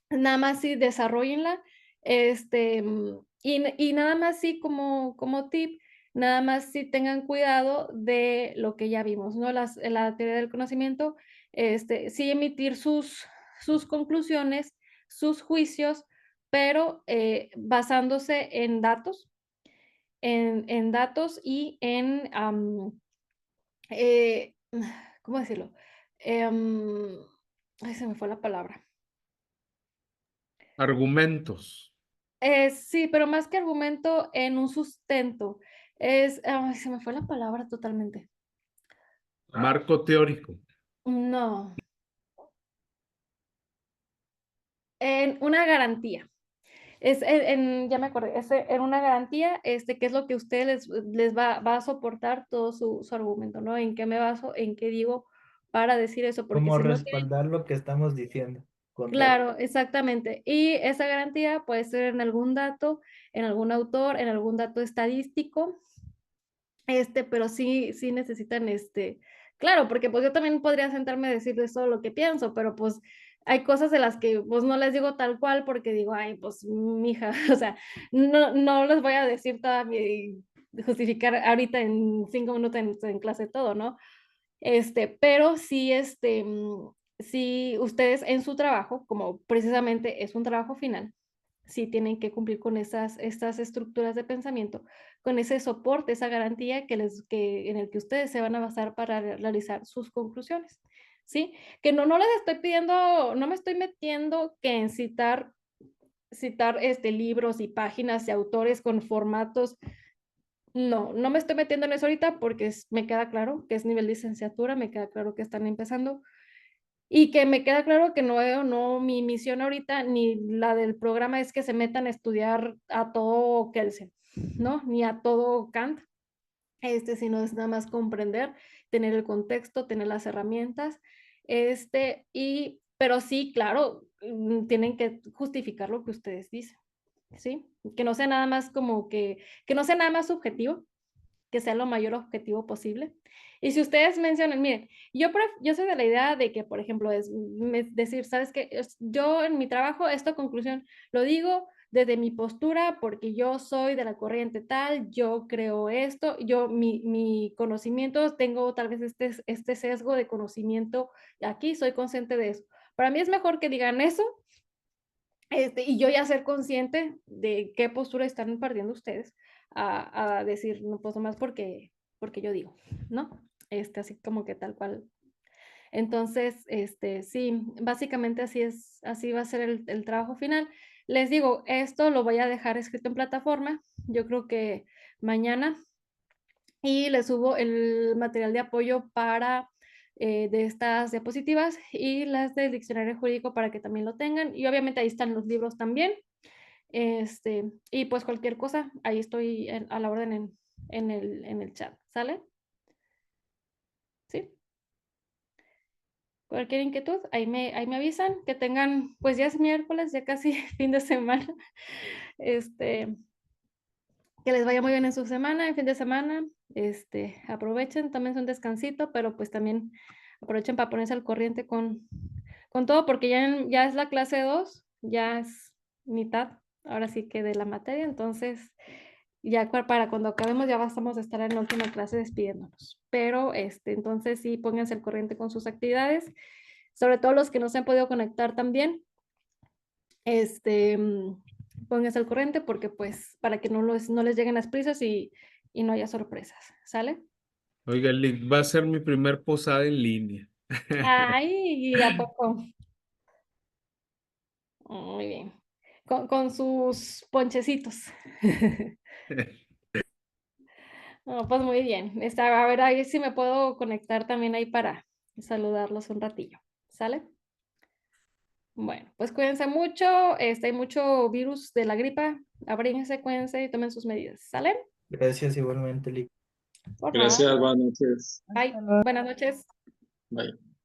nada más sí desarrollenla, y nada más sí como tip, Nada más sí tengan cuidado de lo que ya vimos, ¿no? La teoría del conocimiento, sí emitir sus conclusiones, sus juicios, pero basándose en datos, en datos y en, eh, ¿cómo decirlo? Ay, se me fue la palabra. Argumentos. Sí, pero más que argumento, en un sustento. Ay, se me fue la palabra totalmente. Marco teórico. No, en una garantía. Ya me acordé, en una garantía, que es lo que usted les va a soportar todo su argumento, ¿no? ¿En qué me baso? ¿En qué digo para decir eso? Porque Como si no respaldar lo que estamos diciendo con datos. claro, exactamente. Y esa garantía puede ser en algún dato, en algún autor, en algún dato estadístico, pero sí necesitan, claro, porque pues yo también podría sentarme a decirles todo lo que pienso, pero pues hay cosas de las que pues no les digo tal cual porque digo, ay, pues mija, o sea, no les voy a decir toda justificar ahorita en 5 minutos en clase todo, ¿no? Pero sí, sí ustedes en su trabajo, como precisamente es un trabajo final, sí tienen que cumplir con estas estructuras de pensamiento, con ese soporte, esa garantía en el que ustedes se van a basar para realizar sus conclusiones, ¿sí? Que no les estoy pidiendo, no me estoy metiendo que en citar libros y páginas y autores con formatos. No me estoy metiendo en eso ahorita porque me queda claro que es nivel licenciatura, me queda claro que están empezando y que me queda claro que no, mi misión ahorita ni la del programa es que se metan a estudiar a todo Kelsen, ¿no? Ni a todo Kant, sino es nada más comprender, tener el contexto, tener las herramientas, pero sí, claro, tienen que justificar lo que ustedes dicen, ¿sí? Que no sea nada más que no sea nada más subjetivo, que sea lo mayor objetivo posible. Y si ustedes mencionan, miren, yo soy de la idea de que, por ejemplo, decir, ¿sabes qué? Yo en mi trabajo, esta conclusión lo digo desde mi postura porque yo soy de la corriente tal, yo creo esto, mi conocimiento, tengo tal vez este sesgo de conocimiento aquí, soy consciente de eso. Para mí es mejor que digan eso y yo ya ser consciente de qué postura están partiendo ustedes a decir, no, pues nomás porque yo digo, ¿no? Así como que tal cual. Entonces, sí, básicamente así va a ser el trabajo final. Les digo, esto lo voy a dejar escrito en plataforma, yo creo que mañana, y les subo el material de apoyo de estas diapositivas y las del diccionario jurídico para que también lo tengan. Y obviamente ahí están los libros también. Y pues cualquier cosa, ahí estoy a la orden en el chat, ¿sale? ¿Sí? Cualquier inquietud, ahí me avisan. Que tengan, pues ya es miércoles, ya casi fin de semana. Que les vaya muy bien en su semana, en fin de semana. Aprovechen, tómense un descansito, pero pues también aprovechen para ponerse al corriente con todo, porque ya es la clase 2, ya es mitad, ahora sí que de la materia, entonces ya para cuando acabemos ya vamos a estar en la última clase despidiéndonos. Pero entonces sí, pónganse al corriente con sus actividades, sobre todo los que no se han podido conectar también. Pónganse al corriente porque pues para que no les lleguen las prisas y no haya sorpresas, ¿sale? Oiga, Lick, va a ser mi primer posada en línea. Ay, ¿a poco? Muy bien. Con sus ponchecitos. No, pues muy bien. A ver, ahí si me puedo conectar también ahí para saludarlos un ratillo. ¿Sale? Bueno, pues cuídense mucho. Hay mucho virus de la gripa. Abríguense, cuídense y tomen sus medidas. ¿Sale? Gracias igualmente, Lick. Por nada. Gracias, buenas noches. Bye. Hasta luego. Buenas noches. Bye.